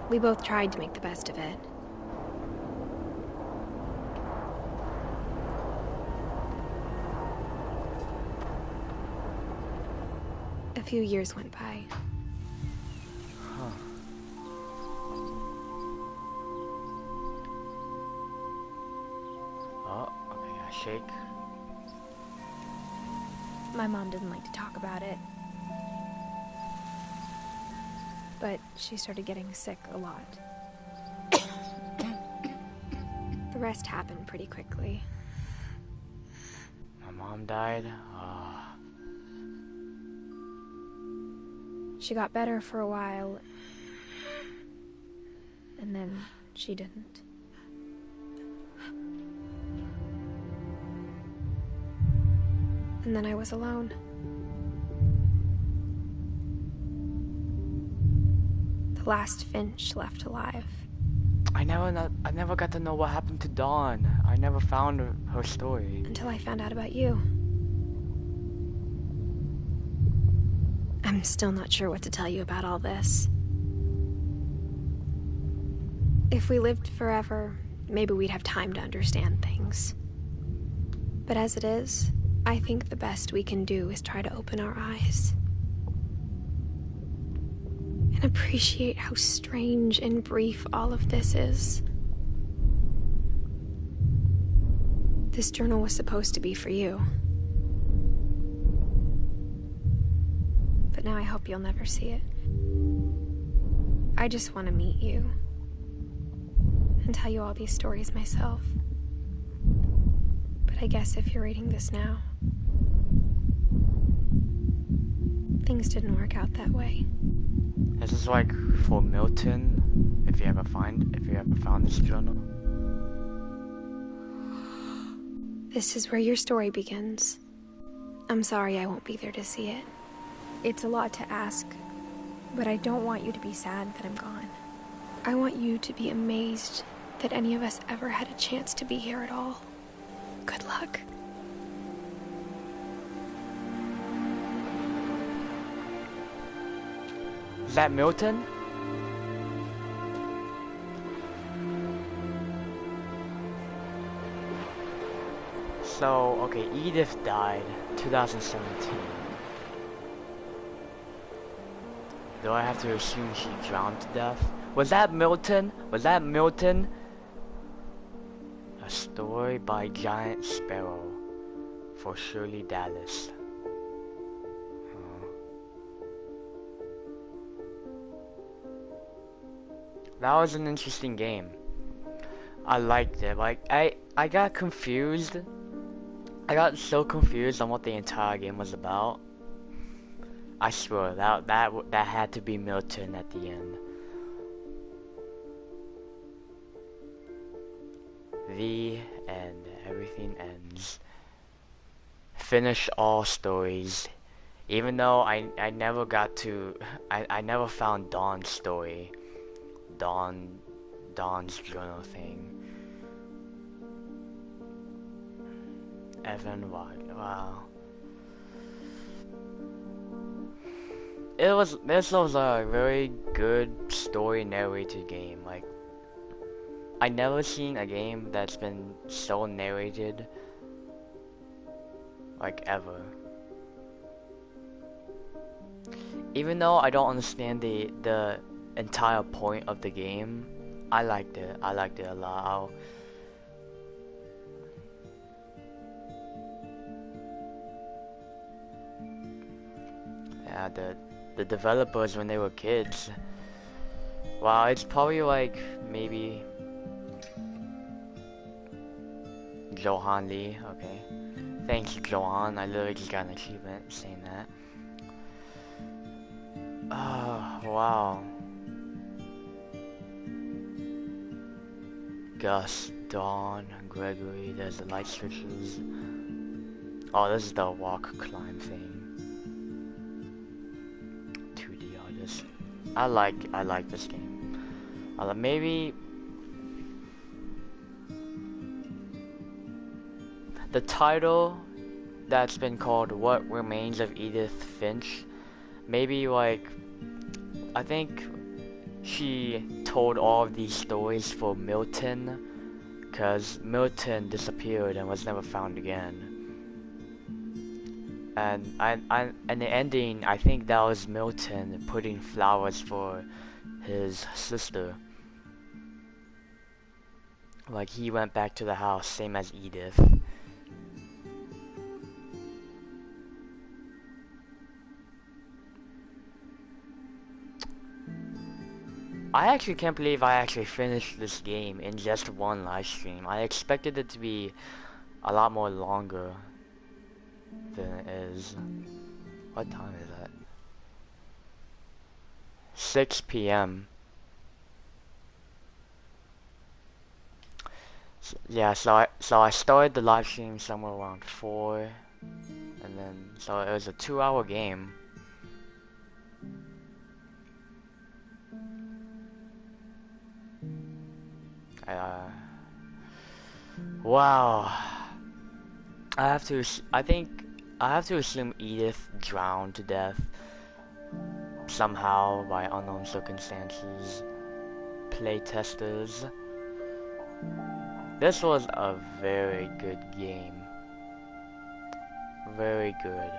S2: We both tried to make the best of it. A few years went by.
S1: Oh, okay, I shake.
S2: My mom didn't like to talk about it. But she started getting sick a lot. The rest happened pretty quickly.
S1: My mom died.
S2: She got better for a while, and then she didn't. And then I was alone. The last Finch left alive.
S1: I never got to know what happened to Dawn. I never found her story.
S2: Until I found out about you. I'm still not sure what to tell you about all this. If we lived forever, maybe we'd have time to understand things. But as it is, I think the best we can do is try to open our eyes. And appreciate how strange and brief all of this is. This journal was supposed to be for you. But now I hope you'll never see it. I just want to meet you. And tell you all these stories myself. But I guess if you're reading this now, things didn't work out that way.
S1: This is like for Milton. if you ever found this journal.
S2: This is where your story begins. I'm sorry I won't be there to see it. It's a lot to ask, but I don't want you to be sad that I'm gone. I want you to be amazed that any of us ever had a chance to be here at all. Good luck.
S1: Is that Milton? So, okay, Edith died 2017. Do I have to assume she drowned to death? Was that Milton? Was that Milton? A story by Giant Sparrow for Shirley Dallas. That was an interesting game. I liked it. Like, I got confused. I got so confused on what the entire game was about. I swear that had to be Milton at the end. The end. Everything ends. Finish all stories. Even though I never got to I never found Dawn's story. Dawn's journal thing. Evan Watt. Wow. This was a very good story narrated game. Like, I never seen a game that's been so narrated, like, ever. Even though I don't understand the entire point of the game, I liked it. I liked it a lot. Yeah, the developers when they were kids. Wow, it's probably like maybe Johan Lee. Okay, thank you, Johan. I literally just got an achievement saying that. Oh, wow. Gus, Dawn, Gregory, there's the light switches. Oh, this is the walk climb thing. 2D artist. I like this game. Maybe the title that's been called What Remains of Edith Finch. Maybe like I think she told all of these stories for Milton, because Milton disappeared and was never found again. And the ending, I think that was Milton putting flowers for his sister. Like, he went back to the house, same as Edith. I actually can't believe I actually finished this game in just one live stream. I expected it to be a lot more longer than it is. What time is that? 6 p.m. Yeah, so I started the live stream somewhere around 4, and then so it was a 2-hour game. Wow. I think I have to assume Edith drowned to death somehow by unknown circumstances. Playtesters. This was a very good game. Very good.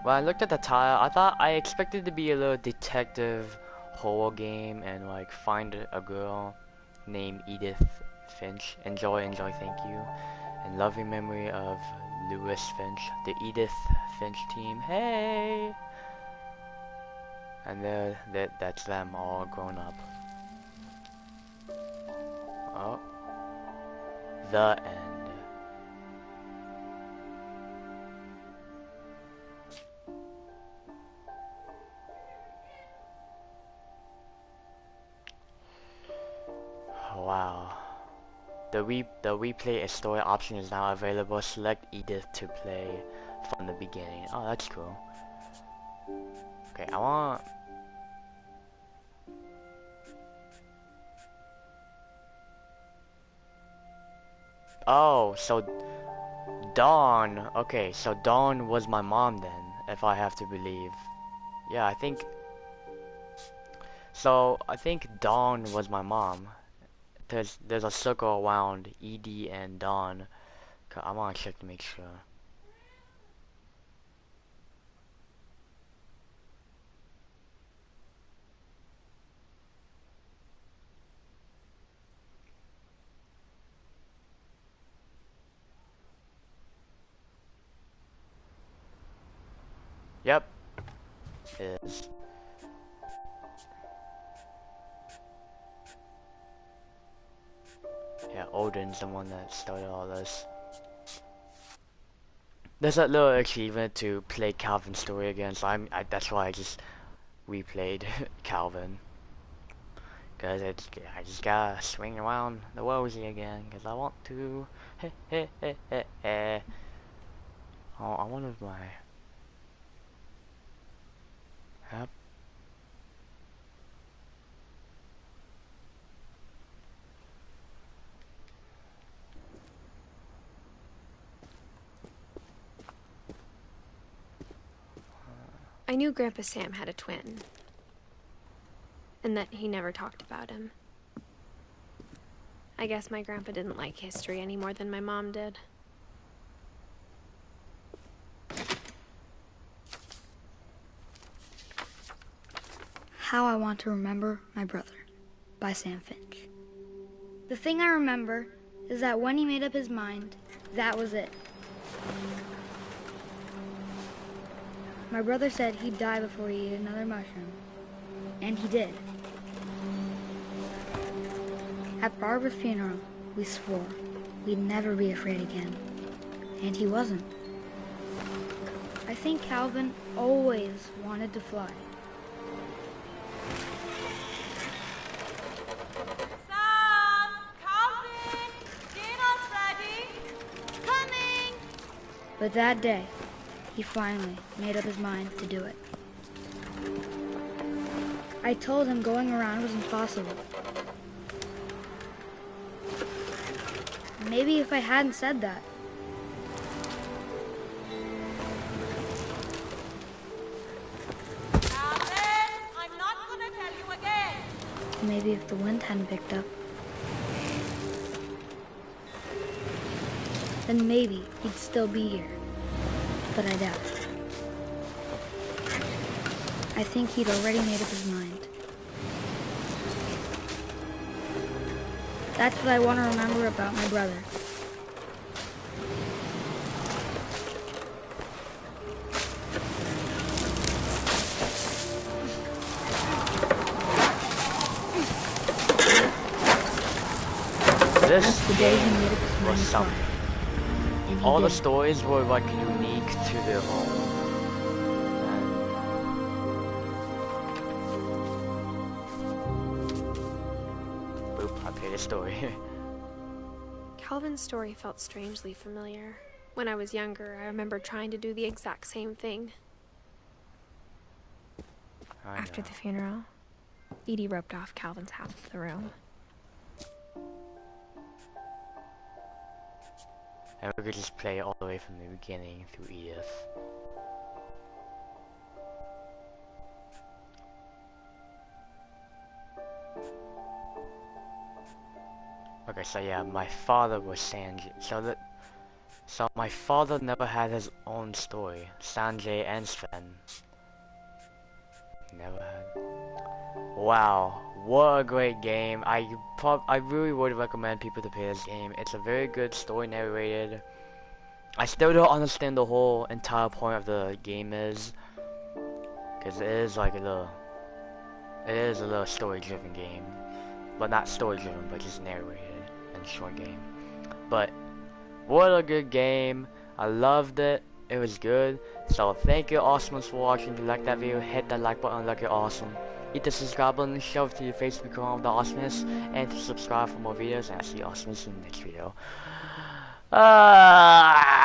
S1: When I looked at the title, I expected it to be a little detective horror game and like find a girl named Edith Finch. Enjoy, thank you. And loving memory of Lewis Finch, the Edith Finch team. Hey! And that's them all grown up. Oh. The end. the replay a story option is now available. Select Edith to play from the beginning. Oh, that's cool. Okay, I want. Oh, so Dawn. Okay, so Dawn was my mom then, if I have to believe. Yeah, I think. So I think Dawn was my mom. There's a circle around Edie and Dawn. I want to check to make sure. Yep. Is. Yeah, Odin's the one that started all this. There's that little achievement to play Calvin's story again, so that's why I just replayed Calvin. Cause I just gotta swing around the rosy again, cause I want to. Oh, I wonder if my. Yep.
S2: I knew Grandpa Sam had a twin, and that he never talked about him. I guess my grandpa didn't like history any more than my mom did.
S5: How I Want to Remember My Brother by Sam Finch. The thing I remember is that when he made up his mind, that was it. My brother said he'd die before he ate another mushroom. And he did. At Barbara's funeral, we swore we'd never be afraid again. And he wasn't. I think Calvin always wanted to fly.
S12: Sam! Calvin! Dinner's ready! Coming!
S5: But that day, he finally made up his mind to do it. I told him going around was impossible. Maybe if I hadn't said that.
S12: Calvin, I'm not gonna tell you again.
S5: Maybe if the wind hadn't picked up. Then maybe he'd still be here. But I doubt it. I think he'd already made up his mind. That's what I want to remember about my brother.
S1: This
S5: That's the day he made up his mind
S1: was
S5: to fly.
S1: something.
S5: And he
S1: All the
S5: did.
S1: stories were like unique to their home. Boop, I played a story.
S2: Calvin's story felt strangely familiar. When I was younger, I remember trying to do the exact same thing. After the funeral, Edie roped off Calvin's half of the room.
S1: And we could just play all the way from the beginning through Edith. Okay, so yeah, my father was Sanjay. So my father never had his own story. Sanjay and Sven. Never had. Wow, what a great game. I really would recommend people to play this game. It's a very good story narrated. I still don't understand the whole entire point of the game is. Cause it is like a little story driven game. But not story driven, but just narrated and short game. But what a good game. I loved it. It was good. So thank you awesomes for watching. If you liked that video, hit that like button like you're awesome. hit the subscribe button, shove it to your face to become the awesomeness, and to subscribe for more videos, and I'll see you awesomeness in the next video.